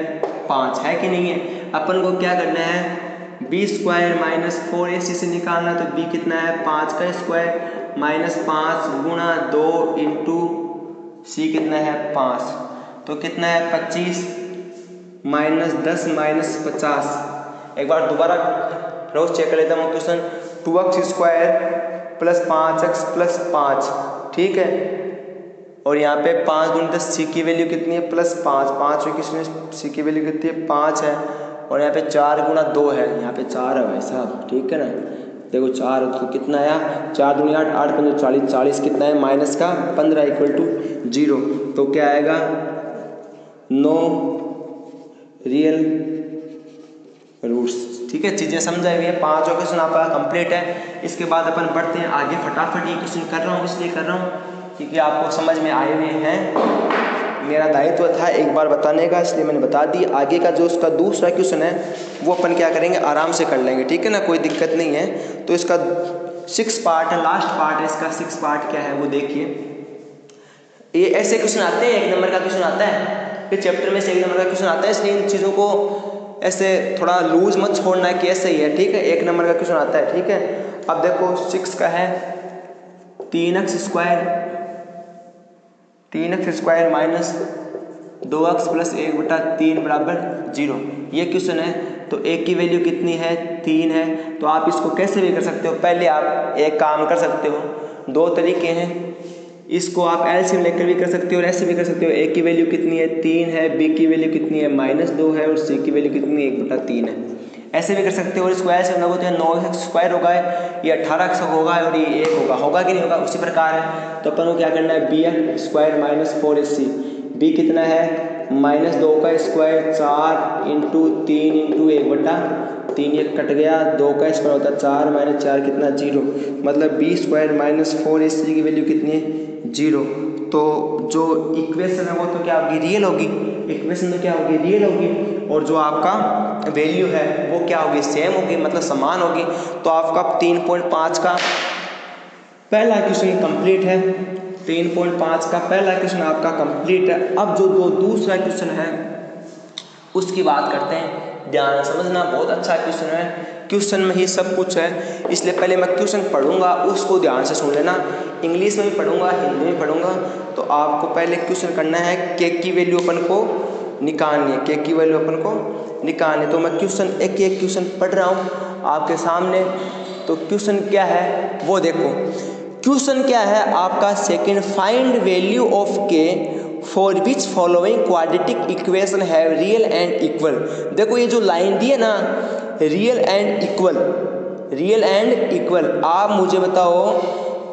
5, है कि नहीं है। अपन को क्या करना है, बी स्क्वायर माइनस 4ac से निकालना। तो बी कितना है 5 का स्क्वायर माइनस 5 गुणा 2 इंटू सी कितना है 5, तो कितना है 25 माइनस 10 माइनस 50। एक बार दोबारा रोज चेक कर लेता हूँ question. 2x square plus 5x plus 5, ठीक है, और यहाँ पे 5 गुण 10 सी की वैल्यू कितनी है प्लस 5, 5 किसमें सी की वैल्यू कितनी है 5 है, और यहाँ पे 4 गुणा 2 है, यहाँ पे 4 है भाई साहब, ठीक है ना। देखो 4 तो कितना आया, 4 दूनी 8, 8 पंजे 40, 40 कितना है माइनस का 15 इक्वल टू 0। तो क्या आएगा, नो रियल रूट्स, ठीक है। चीज़ें समझाई हुई है। पाँचों क्वेश्चन आपका कंप्लीट है। इसके बाद अपन बढ़ते हैं आगे। फटाफट ये क्वेश्चन कर रहा हूँ, इसलिए कर रहा हूँ क्योंकि आपको समझ में आए हुए हैं। मेरा दायित्व था एक बार बताने का, इसलिए मैंने बता दी। आगे का जो उसका दूसरा क्वेश्चन है वो अपन क्या करेंगे, आराम से कर लेंगे, ठीक है ना, कोई दिक्कत नहीं है। तो इसका 6 पार्ट है, लास्ट पार्ट है इसका। 6 पार्ट क्या है वो देखिए। ये ऐसे क्वेश्चन आते हैं, 1 नंबर का क्वेश्चन आता है, फिर चैप्टर में से 1 नंबर का क्वेश्चन आता है, इसलिए इन चीज़ों को ऐसे थोड़ा लूज मत छोड़ना है कि ऐसे ही है, ठीक है। 1 नंबर का क्वेश्चन आता है, ठीक है। अब देखो 6 का है 3x square minus 2x plus 1/3 बराबर 0, ये क्वेश्चन है। तो a की वैल्यू कितनी है 3 है। तो आप इसको कैसे भी कर सकते हो, पहले आप एक काम कर सकते हो, 2 तरीके हैं, इसको आप एलसीएम लेकर भी कर सकते हो और ऐसे भी कर सकते हो। ए की वैल्यू कितनी है 3 है, बी की वैल्यू कितनी है -2 है, और सी की वैल्यू कितनी है 1/3 है। ऐसे भी कर सकते हो। और स्क्वायर से मतलब तो 9x स्क्वायर होगा, ये 18x होगा और ये 1 होगा कि नहीं होगा। उसी प्रकार है तो अपन को क्या करना है, bx square minus 4ac, b कितना है -2 का स्क्वायर 4 इंटू 3 इंटू 1/3, ये कट गया, 2 का स्क्वायर होता है 4 माइनस 4 कितना 0, मतलब b स्क्वायर माइनस 4ac की वैल्यू कितनी है 0। तो जो इक्वेशन है वो तो क्या होगी, रियल होगी, इक्वेशन तो क्या होगी, रियल होगी, और जो आपका वैल्यू है वो क्या होगी, सेम होगी, मतलब समान होगी। तो आपका 3.5 का पहला क्वेश्चन कंप्लीट है, 3.5 का पहला क्वेश्चन आपका कंप्लीट है। अब जो दूसरा क्वेश्चन है उसकी बात करते हैं। ध्यान से समझना, बहुत अच्छा क्वेश्चन है, क्वेश्चन में ही सब कुछ है, इसलिए पहले मैं क्वेश्चन पढ़ूंगा उसको ध्यान से सुन लेना। इंग्लिश में भी पढ़ूंगा, हिंदी में पढ़ूंगा। तो आपको पहले क्वेश्चन करना है, के की वैल्यू अपन को निकालनी है, के की वैल्यू अपन को निकालनी है। तो मैं क्वेश्चन एक एक क्वेश्चन पढ़ रहा हूँ आपके सामने। तो क्वेश्चन क्या है वो देखो, क्वेश्चन क्या है आपका, सेकंड, फाइंड वैल्यू ऑफ के for which following quadratic equation have real and equal. देखो ये जो लाइन दी है ना, real and equal, real and equal, आप मुझे बताओ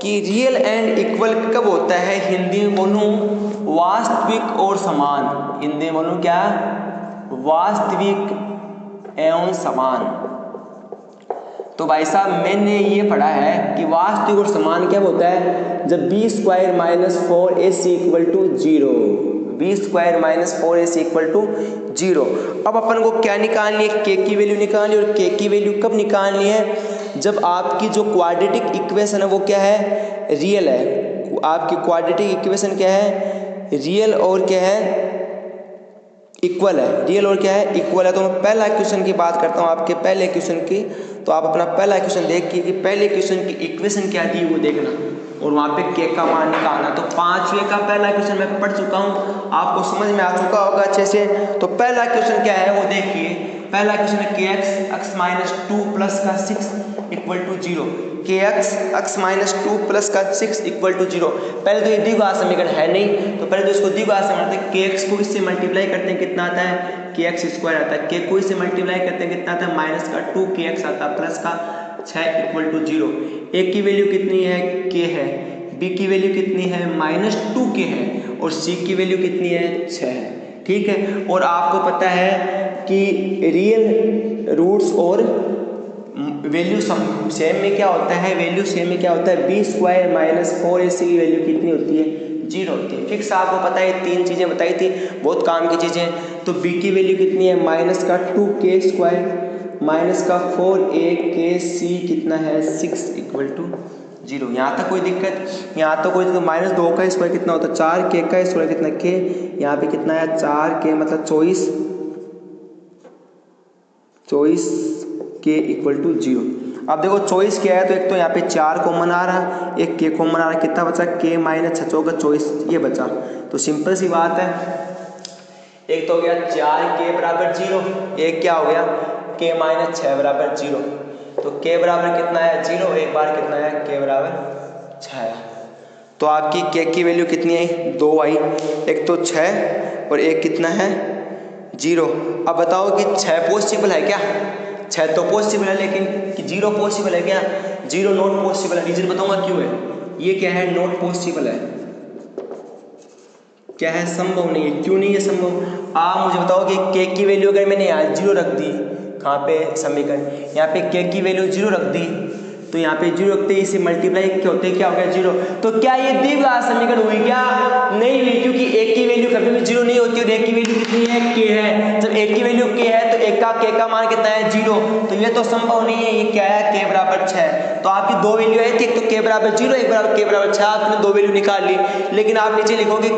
कि रियल एंड इक्वल कब होता है, हिंदी में बोलूं वास्तविक और समान, हिंदी में बोलूं क्या, वास्तविक एवं समान। तो भाई साहब मैंने ये पढ़ा है कि वास्तविक और समान क्या होता है, जब b square minus 4ac equal to 0, b square minus 4ac equal to 0। अब अपन को क्या निकालनी है, k की वैल्यू निकालनी है। और k की वैल्यू कब निकालनी है, जब आपकी जो क्वाड्रेटिक इक्वेशन है वो क्या है, रियल है। आपकी क्वाड्रेटिक इक्वेशन क्या है, रियल और क्या है, इक्वल है, रियल और क्या है, इक्वल है। तो मैं पहला क्वेश्चन की बात करता हूँ, आपके पहले क्वेश्चन की। तो आप अपना पहला क्वेश्चन देखिए कि पहले क्वेश्चन की इक्वेशन क्या दी वो देखना, और वहाँ पे के का मान निकालना। तो 5वें का पहला क्वेश्चन मैं पढ़ चुका हूँ, आपको समझ में आ चुका होगा अच्छे से। तो पहला क्वेश्चन क्या है वो देखिए, पहला क्वेश्चन है के एक्स माइनस 2 प्लस का 6 इक्वल टू 0, के एक्स माइनस 2 प्लस का 6 इक्वल टू 0। पहले तो ये द्विघात समीकरण है नहीं, तो पहले तो इसको द्विघात समीकरण, के एक्स को इससे मल्टीप्लाई करते हैं कितना आता है, के एक्स स्क्वायर आता है, के को इससे मल्टीप्लाई करते हैं कितना आता है, माइनस का 2 के एक्स आता है प्लस का 6 इक्वल टू 0। ए की वैल्यू कितनी है, के है, बी की वैल्यू कितनी है, माइनस 2 के है, और सी की वैल्यू कितनी है, 6 है, ठीक है। और आपको पता है कि रियल रूट्स और वैल्यू सेम में क्या होता है, वैल्यू सेम में क्या होता है, बी स्क्वायर माइनस 4ac की वैल्यू कितनी होती है, 0 होती है। फिक्स आपको पता है, 3 चीज़ें बताई थी, बहुत काम की चीज़ें। तो b की वैल्यू कितनी है, माइनस का 2k स्क्वायर माइनस का 4ac कितना है 6 इक्वल टू 0। यहाँ तक कोई दिक्कत, यहाँ तो कोई, तो माइनस 2 का स्क्वायर कितना होता है, 4k का स्क्वायर कितना k, यहाँ पे कितना है 4k मतलब 24 के इक्वल टू 0। अब देखो 24 क्या है, तो एक तो यहाँ पे 4 कॉमन आ रहा, एक के कॉमन आ रहा, कितना बचा, के माइनस 6 का 24 ये बचा। तो सिंपल सी बात है, एक तो हो गया 4k बराबर 0, एक क्या हो गया k माइनस 6 बराबर 0। तो k बराबर कितना है 0, एक बार कितना है k बराबर 6। तो आपकी k की वैल्यू कितनी आई, 2 आई, एक तो 6 और एक कितना है 0। अब बताओ कि 6 पॉसिबल है क्या, 6 तो पॉसिबल है, लेकिन कि 0 पॉसिबल है क्या, 0 नॉट पॉसिबल है। रीजन बताऊंगा क्यों है, ये क्या है, नॉट पॉसिबल है, क्या है, संभव नहीं है। क्यों नहीं है संभव, आप मुझे बताओ कि के की वैल्यू अगर मैंने यहाँ 0 रख दी, कहाँ पे समीकरण, यहाँ पे के की वैल्यू 0 रख दी, तो यहाँ पे 0 रखते इसे मल्टीप्लाई क्या होते हैं, क्या हो गया 0। तो क्या ये द्विघात समीकरण हुई क्या, नहीं हुई, क्योंकि एक की वैल्यू कभी भी 0 नहीं होती, और एक की वैल्यू कितनी है, k है। जब एक की वैल्यू k है तो एक का k का मान कितना है 0, तो ये तो संभव नहीं है। ये क्या है, k बराबर 6। तो आपकी दो वैल्यू है, एक तो k बराबर 0, एक बराबर k बराबर 6, आपने दो वैल्यू निकाल ली। लेकिन आप नीचे लिखोगे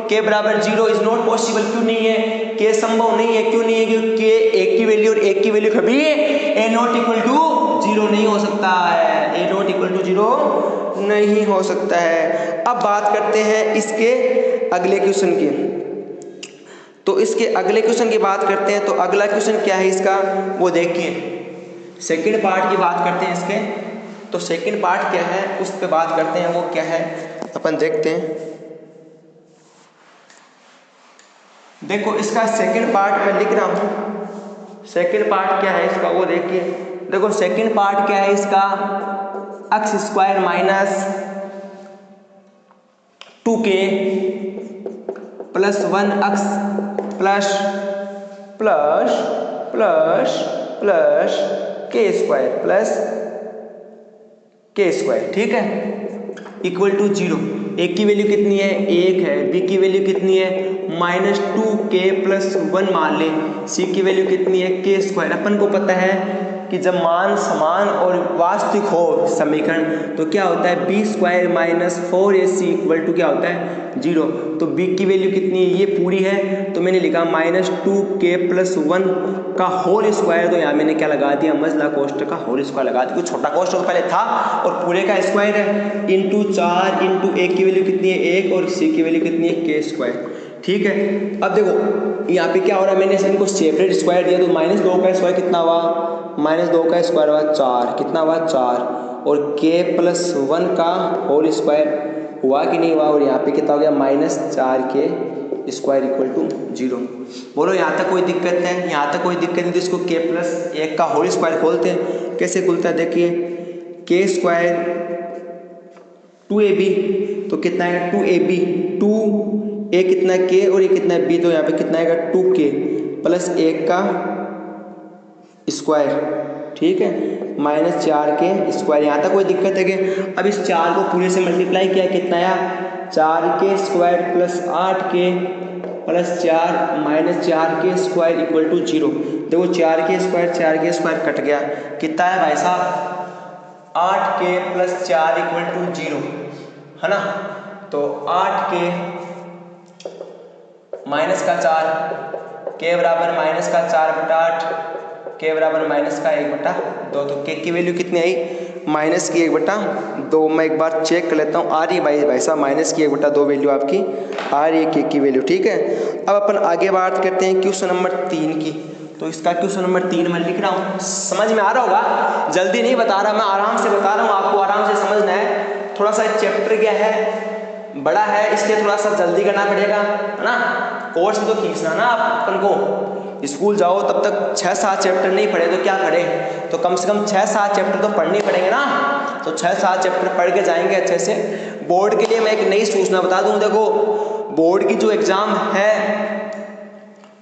k बराबर 0 इज नॉट पॉसिबल, क्यों नहीं है, k संभव नहीं है, क्यों नहीं है, क्योंकि एक की वैल्यू और एक की वैल्यू कभी a नॉट इक्वल टू 0 नहीं हो सकता है, a नॉट इक्वल टू 0 नहीं हो सकता है। अब बात करते हैं इसके अगले क्वेश्चन की। तो इसके अगले क्वेश्चन की बात करते हैं, तो अगला क्वेश्चन क्या है इसका वो देखिए, सेकंड पार्ट की बात करते हैं इसके। तो सेकंड पार्ट क्या है उस पे बात करते हैं, वो क्या है अपन देखते हैं। देखो इसका सेकंड पार्ट मैं लिख रहा हूँ, सेकंड पार्ट क्या है इसका वो देखिए। देखो सेकंड पार्ट क्या है इसका, x square minus 2k plus 1x plus plus plus plus के स्क्वायर, ठीक है, इक्वल टू 0। एक की वैल्यू कितनी है, 1 है, बी की वैल्यू कितनी है -2k प्लस 1 मान ले, सी की वैल्यू कितनी है के स्क्वायर। अपन को पता है कि जब मान समान और वास्तविक हो समीकरण तो क्या होता है B square minus 4ac equal to क्या होता है 0। तो बी की वैल्यू कितनी है, ये पूरी है तो मैंने लिखा -2k प्लस 1 का होल स्क्वायर, तो यहाँ मैंने क्या लगा दिया मजला कोष्टक का होल स्क्वायर लगा दिया, छोटा कोष्टक तो पहले था और पूरे का स्क्वायर है, इंटू 4 इंटू ए की वैल्यू कितनी है 1 और सी की वैल्यू कितनी है के स्क्वायर, ठीक है। अब देखो यहाँ पे क्या हो रहा है, मैंने इनको सेपरेट स्क्वायर दिया तो -2 का स्क्वायर कितना हुआ, -2 का स्क्वायर हुआ 4, कितना हुआ 4, और k प्लस 1 का होल स्क्वायर हुआ कि नहीं हुआ, और यहाँ पे कितना हो गया -4k स्क्वायर इक्वल टू 0। बोलो यहाँ तक कोई दिक्कत है, यहाँ तक कोई दिक्कत नहीं, तो इसको k प्लस 1 का होल स्क्वायर खोलते हैं, कैसे खुलता है देखिए, k स्क्वायर 2ab तो कितना आएगा 2ab, 2a कितना k और ये कितना है b, तो यहाँ पे कितना आएगा 2k प्लस 1 का स्क्वायर, ठीक है, -4k स्क्वायर। यहाँ तक कोई दिक्कत है कि अब इस 4 को पूरे से मल्टीप्लाई किया कितना आया 4k square plus 8k plus 4 -4k square equal to 0। देखो 4k स्क्वायर कट गया, कितना है भाई साहब 8k प्लस 4 इक्वल टू 0 है ना, तो 8k माइनस का 4 k बराबर -4/8 k बराबर -1/2, तो k की वैल्यू कितनी आई -1/2। मैं एक बार चेक कर लेता हूँ, आ रही है भाई साहब -1/2 वैल्यू आपकी आ रही है k की वैल्यू, ठीक है। अब अपन आगे बात करते हैं क्वेश्चन नंबर 3 की। तो इसका क्वेश्चन नंबर 3 मैं लिख रहा हूँ, समझ में आ रहा होगा, जल्दी नहीं बता रहा मैं, आराम से बता रहा हूँ, आपको आराम से समझना है। थोड़ा सा चैप्टर क्या है बड़ा है, इसलिए थोड़ा सा जल्दी करना पड़ेगा है ना, कोर्स में तो खींचना ना आप अपन को, स्कूल जाओ तब तक 6-7 चैप्टर नहीं पढ़े तो क्या करें, तो कम से कम 6-7 चैप्टर तो पढ़ने पड़ेंगे ना, तो 6-7 चैप्टर पढ़ के जाएंगे अच्छे से। बोर्ड के लिए मैं एक नई सूचना बता दूं, देखो बोर्ड की जो एग्ज़ाम है,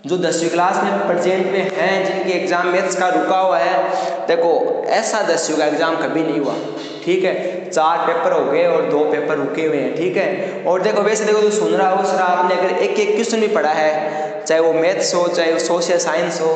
जो 10वीं क्लास में प्रेजेंट में हैं, जिनके एग्ज़ाम मैथ्स का रुका हुआ है, देखो ऐसा 10वीं का एग्ज़ाम कभी नहीं हुआ, ठीक है, 4 पेपर हो गए और 2 पेपर रुके हुए हैं, ठीक है। और देखो वैसे देखो तो सुन रहा हो सर आपने अगर एक एक क्वेश्चन भी पढ़ा है, चाहे वो मैथ्स हो चाहे वो सोशल साइंस हो,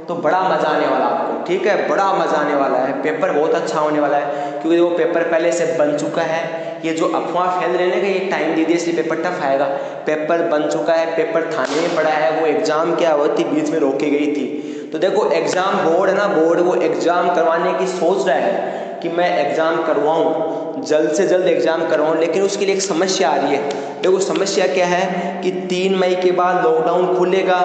तो बड़ा मज़ा आने वाला आपको, ठीक है, बड़ा मज़ा आने वाला है, पेपर बहुत अच्छा होने वाला है, क्योंकि वो पेपर पहले से बन चुका है। ये जो अफवाह फैल रहे हैं ना कि ये टाइम दे दिए इसलिए पेपर टफ आएगा, पेपर बन चुका है, पेपर थाने में पड़ा है, वो एग्ज़ाम क्या हुई थी बीच में रोकी गई थी। तो देखो एग्ज़ाम बोर्ड है ना, बोर्ड वो एग्ज़ाम करवाने की सोच रहा है कि मैं एग्ज़ाम करवाऊँ, जल्द से जल्द एग्ज़ाम करवाऊँ, लेकिन उसके लिए एक समस्या आ रही है। देखो समस्या क्या है कि 3 मई के बाद लॉकडाउन खुलेगा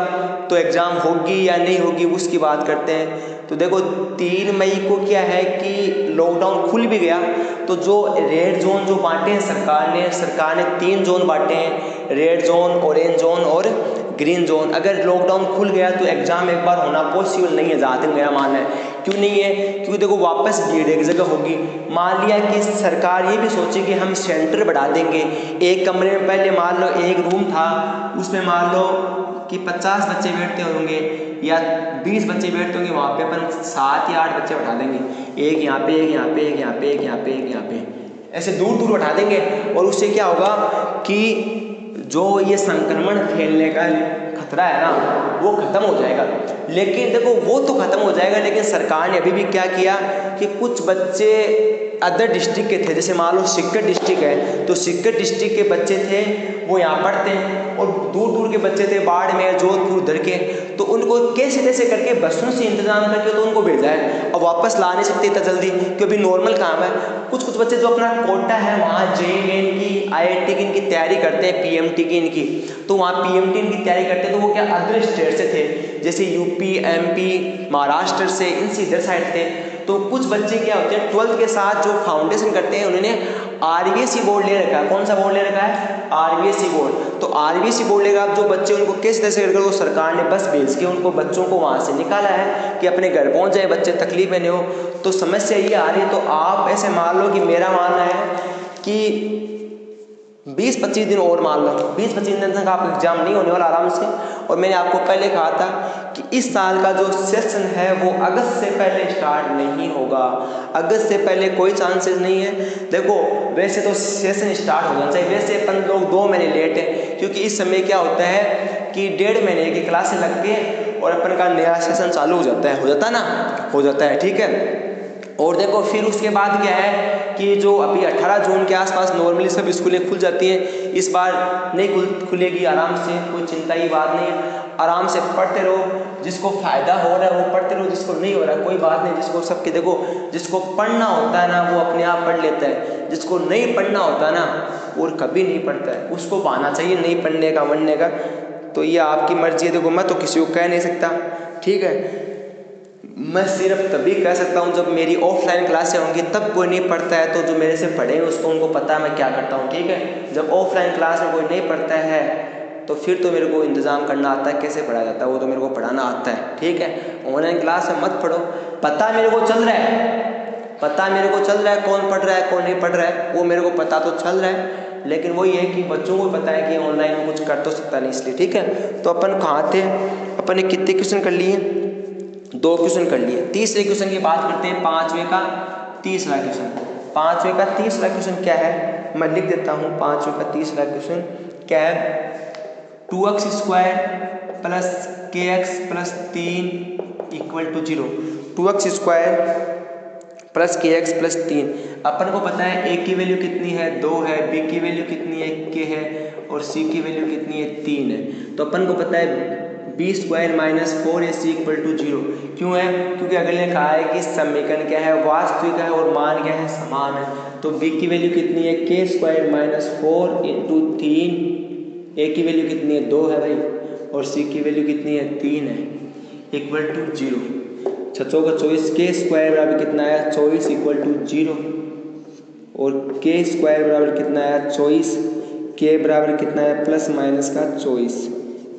तो एग्ज़ाम होगी या नहीं होगी उसकी बात करते हैं। तो देखो 3 मई को क्या है कि लॉकडाउन खुल भी गया तो जो रेड जोन जो बांटे हैं सरकार ने 3 जोन बांटे हैं, रेड जोन, ऑरेंज जोन और ग्रीन जोन। अगर लॉकडाउन खुल गया तो एग्ज़ाम एक बार होना पॉसिबल नहीं है, जहाँ तक मेरा मानना है। क्यों नहीं है? क्योंकि देखो वापस भीड़ एक जगह होगी। मान लिया कि सरकार ये भी सोचे कि हम सेंटर बढ़ा देंगे, एक कमरे में पहले मान लो एक रूम था, उसमें मान लो कि 50 बच्चे बैठते होंगे या 20 बच्चे बैठते होंगे, वहाँ पे अपन 7 या 8 बच्चे बैठा देंगे, एक यहाँ पे, एक यहाँ पे, एक यहाँ पे, एक यहाँ पे, एक यहाँ पे, ऐसे दूर दूर बैठा देंगे। और उससे क्या होगा कि जो ये संक्रमण फैलने का खतरा है ना वो खत्म हो जाएगा। लेकिन देखो वो तो खत्म हो जाएगा, लेकिन सरकार ने अभी भी क्या किया कि कुछ बच्चे अदर डिस्ट्रिक्ट के थे, जैसे मान लो सिक्कर डिस्ट्रिक्ट है तो सिक्कर डिस्ट्रिक्ट के बच्चे थे वो यहाँ पढ़ते हैं, और दूर दूर के बच्चे थे बाड़मेर, जोधपुर, उधर के, तो उनको कैसे कैसे करके बसों से इंतजाम करके तो उनको भेजा है। अब वापस ला नहीं सकते इतना जल्दी क्योंकि नॉर्मल काम है। कुछ बच्चे जो अपना कोटा है वहाँ JEE की, IIT की इनकी तैयारी करते हैं, PMT की इनकी, तो वहाँ PMT इनकी तैयारी करते हैं, तो वो क्या अदर स्टेट से थे, जैसे UP, MP, महाराष्ट्र से, इनसे इधर साइड थे। तो कुछ बच्चे क्या होते हैं 12th के साथ जो फाउंडेशन करते हैं उन्होंने आरबीएसई बोर्ड ले रखा है। कौन सा बोर्ड ले रखा है? RBSE board. तो आरबीएसई बोर्ड लेगा, अब जो बच्चे उनको किस तरह से करके वो सरकार ने बस भेज के उनको बच्चों को वहाँ से निकाला है कि अपने घर पहुँच जाए, बच्चे तकलीफ में नहीं हो। तो समस्या ये आ रही है। तो आप ऐसे मान लो कि मेरा मानना है कि 20-25 दिन और मान लो, 20-25 दिन तक आप एग्जाम नहीं होने वाला आराम से। और मैंने आपको पहले कहा था कि इस साल का जो सेशन है वो अगस्त से पहले स्टार्ट नहीं होगा। अगस्त से पहले कोई चांसेस नहीं है। देखो वैसे तो सेशन स्टार्ट हो जाना चाहिए, वैसे अपन लोग 2 महीने लेट है, क्योंकि इस समय क्या होता है कि 1.5 महीने की क्लासें लग के और अपन का नया सेशन चालू हो जाता है ना, हो जाता है, ठीक है। और देखो फिर उसके बाद क्या है कि जो अभी 18 जून के आसपास नॉर्मली सब स्कूलें खुल जाती हैं, इस बार नहीं खुलेगी आराम से, कोई चिंता की बात नहीं है। आराम से पढ़ते रहो, जिसको फ़ायदा हो रहा है वो पढ़ते रहो, जिसको नहीं हो रहा कोई बात नहीं। जिसको सबके देखो, जिसको पढ़ना होता है ना वो अपने आप पढ़ लेता है, जिसको नहीं पढ़ना होता ना और कभी नहीं पढ़ता है, उसको बहाना चाहिए नहीं पढ़ने का बनने का। तो ये आपकी मर्जी है। देखो मैं तो किसी को कह नहीं सकता, ठीक है। मैं सिर्फ तभी कह सकता हूँ जब मेरी ऑफलाइन क्लासें होंगी, तब कोई नहीं पढ़ता है तो जो मेरे से पढ़े उसको उनको पता है मैं क्या करता हूँ, ठीक है। जब ऑफलाइन क्लास में कोई नहीं पढ़ता है तो फिर तो मेरे को इंतज़ाम करना आता है, कैसे पढ़ाया जाता है वो तो मेरे को पढ़ाना आता है, ठीक है। ऑनलाइन क्लास में मत पढ़ो, पता मेरे को चल रहा है, पता मेरे को चल रहा है कौन पढ़ रहा है कौन नहीं पढ़ रहा है, वो मेरे को पता तो चल रहा है, लेकिन वही है कि बच्चों को पता है कि ऑनलाइन में कुछ कर तो सकता नहीं, इसलिए, ठीक है। तो अपन कहाँ थे, अपन ने कितने क्वेश्चन कर लिए? 2 क्वेश्चन कर लिए। तीसरे क्वेश्चन की बात करते हैं, 5वें का तीसरा क्वेश्चन। 5वें का तीसरा क्वेश्चन क्या है, मैं लिख देता हूँ। 5वें का तीसरा क्वेश्चन क्या है? 2x² plus kx plus 3 equal to 0। 2x² plus kx plus 3। अपन को पता है a की वैल्यू कितनी है? 2 है, b की वैल्यू कितनी है? k है, और c की वैल्यू कितनी है? 3 है। तो अपन को पता है b² minus 4ac equal to 0। क्यों है? क्योंकि अगले ने कहा है कि समीकरण क्या है? वास्तविक है और मान क्या है? समान है। तो b की वैल्यू कितनी है? k² minus 4 into 3। a की वैल्यू कितनी है? 2 है भाई, और c की वैल्यू कितनी है? 3 है, इक्वल टू 0। 6 का 24, k² बराबर कितना आया? 24 इक्वल टू 0, और k² बराबर कितना आया? 24। k बराबर कितना है? प्लस माइनस का 24।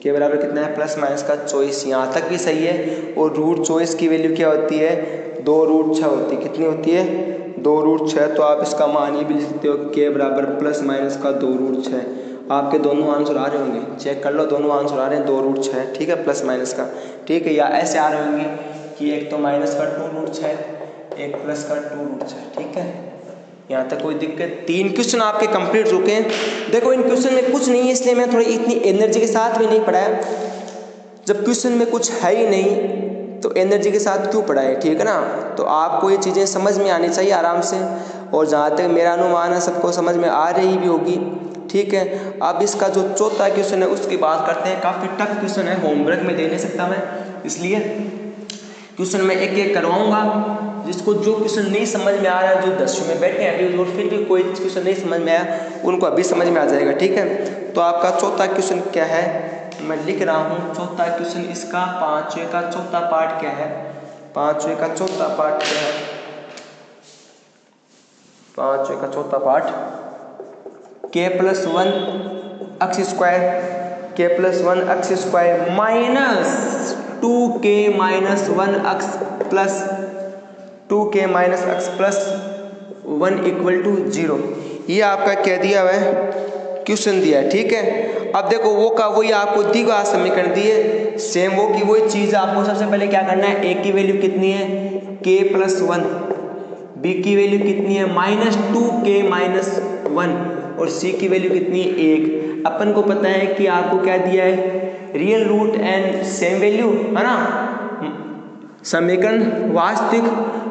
के बराबर कितना है? प्लस माइनस का 24। यहाँ तक भी सही है। और रूट 24 की वैल्यू क्या होती है? 2√6 होती है। कितनी होती है? 2√6। तो आप इसका मान ये भी लिख सकते हो, के बराबर प्लस माइनस का 2√6। आपके दोनों आंसर आ रहे होंगे, चेक कर लो, दोनों आंसर आ रहे हैं 2√6, ठीक है, प्लस माइनस का, ठीक है। या ऐसे आ रहे होंगे कि एक तो माइनस का 2√6, एक प्लस का 2√6, ठीक है। यहाँ तक कोई दिक्कत? 3 क्वेश्चन आपके कंप्लीट चुके हैं। देखो इन क्वेश्चन में कुछ नहीं है, इसलिए मैं थोड़ी इतनी एनर्जी के साथ भी नहीं पढ़ाया। जब क्वेश्चन में कुछ है ही नहीं तो एनर्जी के साथ क्यों पढ़ाए, ठीक है ना। तो आपको ये चीज़ें समझ में आनी चाहिए आराम से, और जहाँ तक मेरा अनुमान है सबको समझ में आ रही भी होगी, ठीक है। अब इसका जो चौथा क्वेश्चन है उसकी बात करते हैं। काफ़ी टफ क्वेश्चन है, होमवर्क में दे नहीं सकता मैं, इसलिए क्वेश्चन में एक एक करवाऊंगा। जिसको जो क्वेश्चन नहीं समझ में आ रहा है, जो 10वीं में बैठे हैं अभी और फिर भी कोई क्वेश्चन नहीं समझ में आया, उनको अभी समझ में आ जाएगा, ठीक है। तो आपका चौथा क्वेश्चन क्या है, मैं लिख रहा हूँ चौथा क्वेश्चन इसका। 5वें का चौथा पार्ट क्या है? 5वें का चौथा पार्ट क्या है? 5वें का चौथा part k+1 x² k+1 x² minus 2k-1 x plus 2k- x plus 1 equal to 0। ये आपका क्या दिया हुआ है? क्वेश्चन दिया है, ठीक है। अब देखो वो का वही आपको दी हुआ समीकरण दिए, सेम वो की वही चीज़। आपको सबसे पहले क्या करना है? a की वैल्यू कितनी है? k+1। b की वैल्यू कितनी है? -2k-1, और c की वैल्यू कितनी है? 1। अपन को पता है कि आपको क्या दिया है? Real root and same value, है ना। समीकरण वास्तविक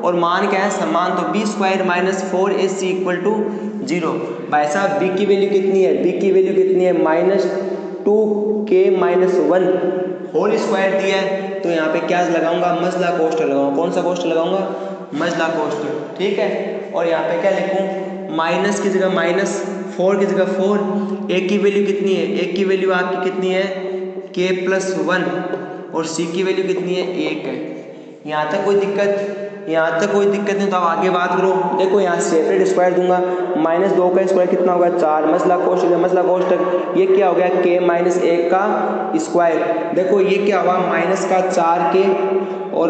और मान क्या है? समान। तो b² - 4ac इक्वल टू 0। भाई साहब b की वैल्यू कितनी है? b की वैल्यू कितनी है? -2k-1 होल स्क्वायर दिया है। तो यहाँ पे क्या लगाऊंगा? मजला कोष्ठक लगाऊंगा। कौन सा कोष्ठक लगाऊंगा? मजला कोष्ठक, ठीक है। और यहाँ पे क्या लिखूँ? माइनस की जगह माइनस, 4 की जगह 4। a की वैल्यू कितनी है? a की वैल्यू आपकी कितनी है? k+1, और c की वैल्यू कितनी है? 1 है। यहाँ तक कोई दिक्कत? यहाँ तक कोई दिक्कत नहीं, तो आप आगे बात करो। देखो यहाँ सेपरेट स्क्वायर दूंगा, -2 का स्क्वायर कितना होगा 4, मसला कोष्टक ये क्या हो गया k - 1 का स्क्वायर। देखो ये क्या हुआ -4k और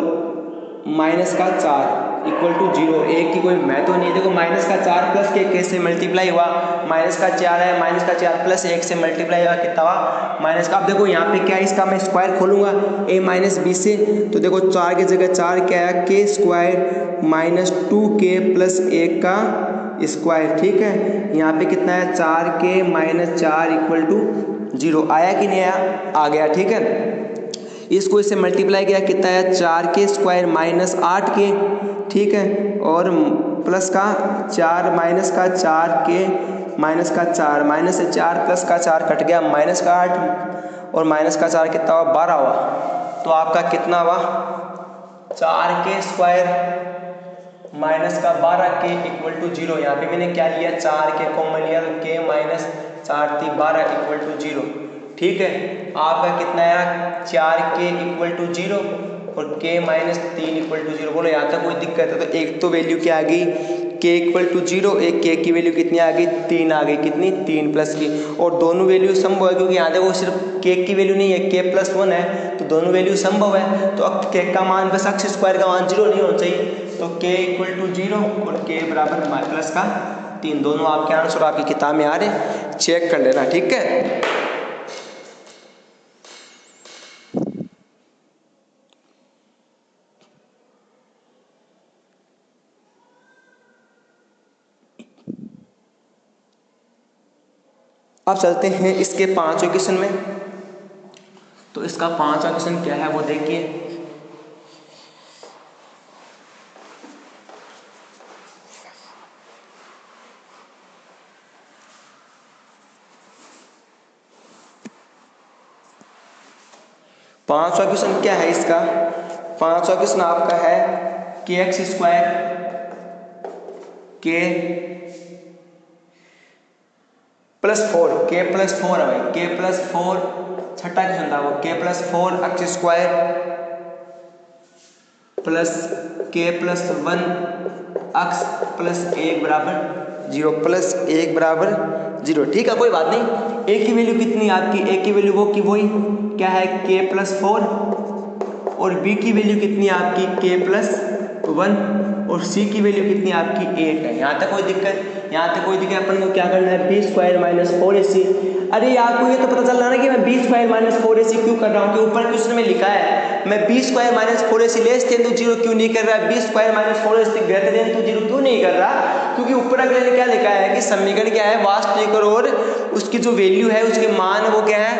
-4 = 0, एक की कोई महत्व नहीं है। देखो -4 प्लस के कैसे मल्टीप्लाई हुआ, -4 है, -4 प्लस 1 से मल्टीप्लाई हुआ, कितना हुआ माइनस का। अब देखो यहाँ पे क्या है, इसका मैं स्क्वायर खोलूंगा a - b से, तो देखो 4 की जगह 4 क्या है k स्क्वायर -2k प्लस 1 का स्क्वायर, ठीक है। यहाँ पे कितना है 4k - 4 = 0, आया कि नहीं आया, आ गया, ठीक है। इसको इससे मल्टीप्लाई किया, कितना है 4k स्क्वायर -8k, ठीक है, और प्लस का 4 माइनस का 4k माइनस का 4, माइनस से 4 प्लस का 4 कट गया, माइनस का 8 और माइनस का 4 कितना हुआ 12 हुआ। तो आपका कितना हुआ 4k स्क्वायर माइनस का 12k = 0। यहाँ पे मैंने क्या लिया 4k कॉमन लिया, तो k - 4 × 12 = 0, ठीक है। आपका कितना आया 4k = 0 और k - 3 = 0। बोलो यहाँ तक कोई दिक्कत है? तो एक तो वैल्यू क्या आ गई k = 0, एक k की वैल्यू कितनी आ गई 3 आ गई, कितनी 3 प्लस की, और दोनों वैल्यू संभव है क्योंकि यहाँ देखो सिर्फ k की वैल्यू नहीं है, k + 1 है, तो दोनों वैल्यू संभव है। तो अब k का मान बस अक्ष स्क्वायर का मान 0 नहीं होना चाहिए, तो k = 0 और k बराबर प्लस का 3, दोनों आपके आंसर आपकी किताब में आ रहे, चेक कर लेना, ठीक है। अब चलते हैं इसके 5वें क्वेश्चन में। तो इसका 5वां क्वेश्चन क्या है वो देखिए। पांचवा क्वेश्चन क्या है इसका, 5वां क्वेश्चन आपका है kx स्क्वायर k +4, k +4 है भाई, k +4 छठा क्वेश्चन था वो, k +4 अक्ष स्क्वायर प्लस k +1 अक्ष प्लस 1 बराबर 0, प्लस 1 बराबर 0, ठीक है, कोई बात नहीं। a की वैल्यू कितनी आपकी, a की वैल्यू वो की वही क्या है k +4 और b की वैल्यू कितनी है आपकी k +1 और c की वैल्यू कितनी आपकी 8 है। यहाँ तक कोई दिक्कत, यहाँ तक कोई दिक्कत। अपन को क्या करना है b² - 4ac। अरे आपको ये तो पता चल रहा है ना कि मैं b² - 4ac क्यों कर रहा हूँ, कि ऊपर क्वेश्चन में लिखा है मैं b² - 4ac < 0 क्यों नहीं कर रहा, b² - 4ac < 0 क्यों नहीं कर रहा, क्योंकि ऊपर अगले क्या लिखा है कि समीकरण क्या है वास्तविक और उसकी जो वैल्यू है उसके मान वो क्या है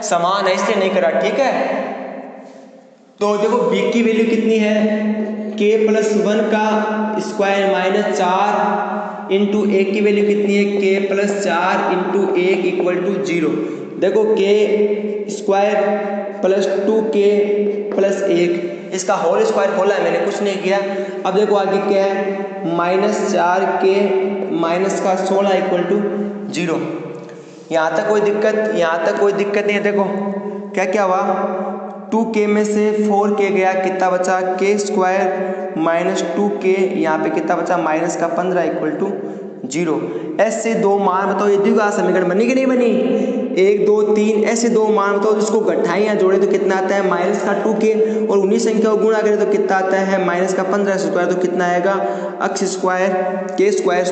समान है, इसलिए नहीं करा, ठीक है। तो देखो b की वैल्यू कितनी है k +1 का स्क्वायर -4 इंटू a की वैल्यू कितनी है k +4 इंटू 1 = 0। देखो k स्क्वायर +2k +1 इसका होल स्क्वायर खोला है मैंने, कुछ नहीं किया। अब देखो आगे क्या है -4k -16 = 0। यहाँ तक कोई दिक्कत, यहाँ तक कोई दिक्कत नहीं है। देखो क्या क्या हुआ 2k में से 4k गया, कितना बचा k स्क्वायर -2k, यहाँ पे कितना बचा -15 = 0। ऐसे दो मान बताओ ये द्विघात समीकरण बनी कि नहीं बनी, 1 2 3 ऐसे दो मान बताओ जिसको घटाएं या जोड़े तो कितना आता है -2k और उन्हीं संख्याओं को गुणा करें तो कितना आता है -15 स्क्वायर, तो कितना आएगा अक्ष square k square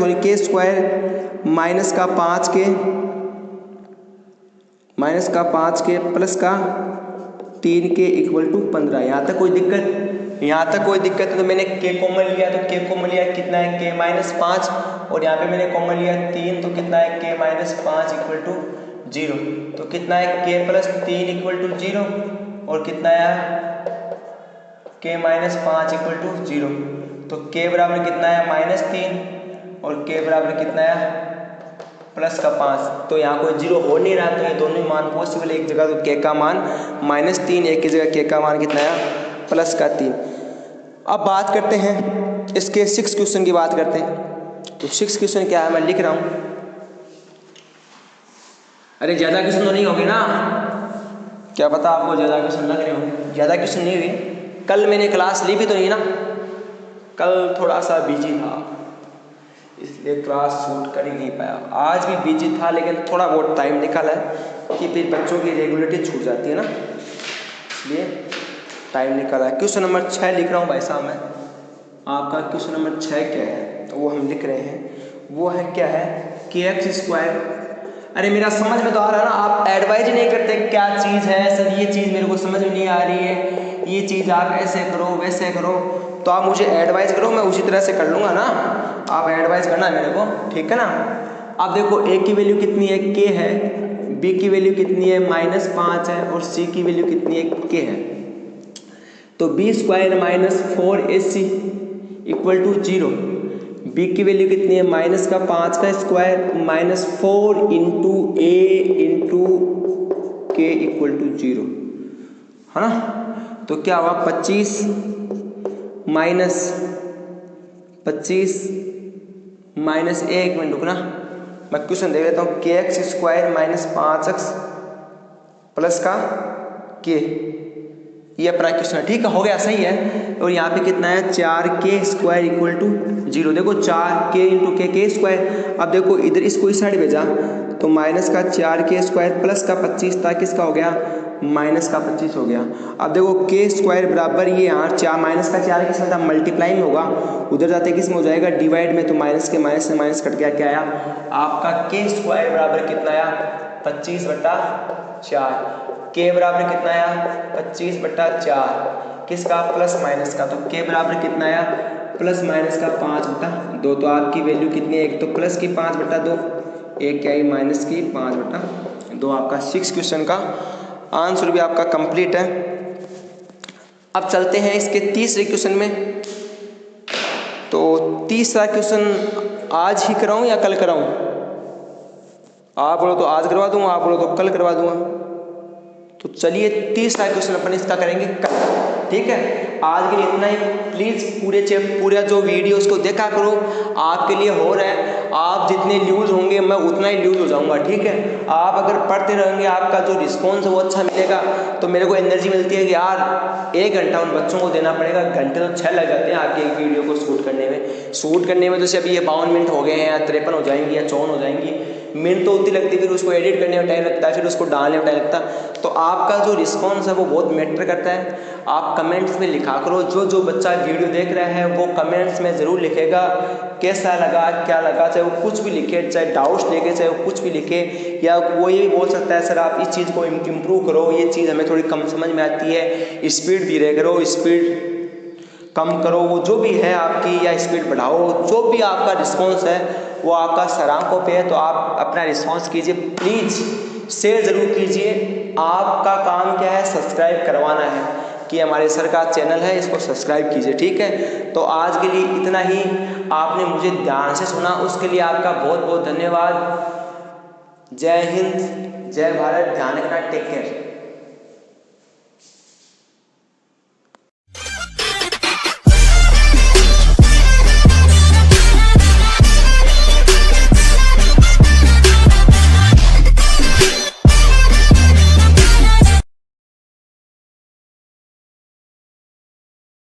-5k plus का 3k = 15। यहाँ तक कोई दिक्कत, यहाँ तक कोई दिक्कत है। तो मैंने k कॉमन लिया, तो k कॉमन लिया कितना है k -5 और यहाँ पे मैंने कॉमन लिया 3, तो कितना है k - 5 = 0, तो कितना है k + 3 = 0 और कितना है k - 5 = 0, तो k बराबर कितना है -3 और k बराबर कितना है +5। तो यहाँ कोई 0 हो नहीं रहा, तो ये दोनों मान पॉसिबल है। एक जगह तो k का मान -3, एक की जगह k का मान कितना है +3। अब बात करते हैं इसके 6 क्वेश्चन की बात करते हैं। तो 6 क्वेश्चन क्या है मैं लिख रहा हूँ। अरे ज़्यादा क्वेश्चन तो नहीं होंगे ना, क्या पता आपको ज़्यादा क्वेश्चन लग रहे हो, ज़्यादा क्वेश्चन नहीं हुए। कल मैंने क्लास ली भी तो नहीं ना, कल थोड़ा सा बिजी था इसलिए क्लास शूट कर ही नहीं पाया। आज भी बिजी था लेकिन थोड़ा बहुत टाइम निकाला है कि फिर बच्चों की रेगुलरिटी छूट जाती है ना, इसलिए टाइम निकाला है। क्वेश्चन नंबर 6 लिख रहा हूँ भाई साहब मैं। आपका क्वेश्चन नंबर 6 क्या है तो वो हम लिख रहे हैं, वो है क्या है kx²। अरे मेरा समझ में तो आ रहा है ना, आप एडवाइज ही नहीं करते क्या चीज़ है सर, ये चीज़ मेरे को समझ में नहीं आ रही है, ये चीज़ आप ऐसे करो वैसे करो, तो आप मुझे एडवाइस करो, मैं उसी तरह से कर लूँगा ना। आप एडवाइस करना मेरे को, ठीक है ना। अब देखो a की वैल्यू कितनी है k है, b की वैल्यू कितनी है -5 है और c की वैल्यू कितनी है k है। तो b² -4ac = 0। b की वैल्यू कितनी है -5 का स्क्वायर -4 × a × k = 0, है ना। तो क्या हुआ 25 - 1 मिनट रुकना, मैं क्वेश्चन देख लेता हूँ। kx² -5x प्लस का k, ये अपना क्वेश्चन है, ठीक है, हो गया, सही है। और यहाँ पे कितना है 4k² = 0। देखो 4k × k² अब देखो इधर इसको इस साइड भेजा तो -4k² प्लस का 25 था, किसका हो गया -25 हो गया। अब देखो k² बराबर ये यहाँ 4 -4 किस में था मल्टीप्लाई में होगा, उधर जाते किस में हो जाएगा डिवाइड में, तो माइनस के माइनस से माइनस कट गया, क्या आया आपका k² बराबर कितना आया 25/4। k बराबर कितना आया 25/4 किसका प्लस माइनस का, तो k बराबर कितना आया प्लस माइनस का 5/2। तो आपकी वैल्यू कितनी है, एक तो प्लस की 5/2, एक क्या है माइनस की 5/2। आपका 6 क्वेश्चन का आंसर भी आपका कंप्लीट है। अब चलते हैं इसके तीसरे क्वेश्चन में। तो तीसरा क्वेश्चन आज ही कराऊं या कल कराऊं? आप बोलो तो आज करवा दूंगा, आप बोलो तो कल करवा दूंगा। तो चलिए तीसरा क्वेश्चन अपन इसका करेंगे कल, ठीक है। आज के लिए इतना ही। प्लीज़ पूरा जो वीडियो उसको देखा करो, आपके लिए हो रहा है। आप जितने ल्यूज होंगे मैं उतना ही ल्यूज हो जाऊंगा, ठीक है। आप अगर पढ़ते रहेंगे, आपका जो रिस्पॉन्स है वो अच्छा मिलेगा, तो मेरे को एनर्जी मिलती है कि यार 1 घंटा उन बच्चों को देना पड़ेगा। घंटे तो 6 लग जाते हैं आपके एक वीडियो को शूट करने में। जैसे अभी ये 52 मिनट हो गए हैं या 53 हो जाएंगी या 54 हो जाएंगी, मिनट तो उतनी लगती है, फिर उसको एडिट करने में टाइम लगता है, फिर उसको डालने में टाइम लगता है। तो आपका जो रिस्पॉन्स है वो बहुत मैटर करता है। आप कमेंट्स में लिखा करो, जो बच्चा वीडियो देख रहा है वो कमेंट्स में ज़रूर लिखेगा कैसा लगा क्या लगा, चाहे वो कुछ भी लिखे, चाहे डाउट्स लेके चाहे वो कुछ भी लिखे, या वो ये भी बोल सकता है सर आप इस चीज़ को इम्प्रूव करो, ये चीज़ हमें थोड़ी कम समझ में आती है, स्पीड धीरे करो, स्पीड कम करो, वो जो भी है आपकी, या स्पीड बढ़ाओ, जो भी आपका रिस्पॉन्स है वो आपका सराहों पे है। तो आप अपना रिस्पॉन्स कीजिए, प्लीज़ शेयर ज़रूर कीजिए। आपका काम क्या है, सब्सक्राइब करवाना है कि हमारे सर का चैनल है, इसको सब्सक्राइब कीजिए, ठीक है। तो आज के लिए इतना ही। आपने मुझे ध्यान से सुना, उसके लिए आपका बहुत बहुत धन्यवाद। जय हिंद, जय भारत, ध्यान रखना, टेक केयर।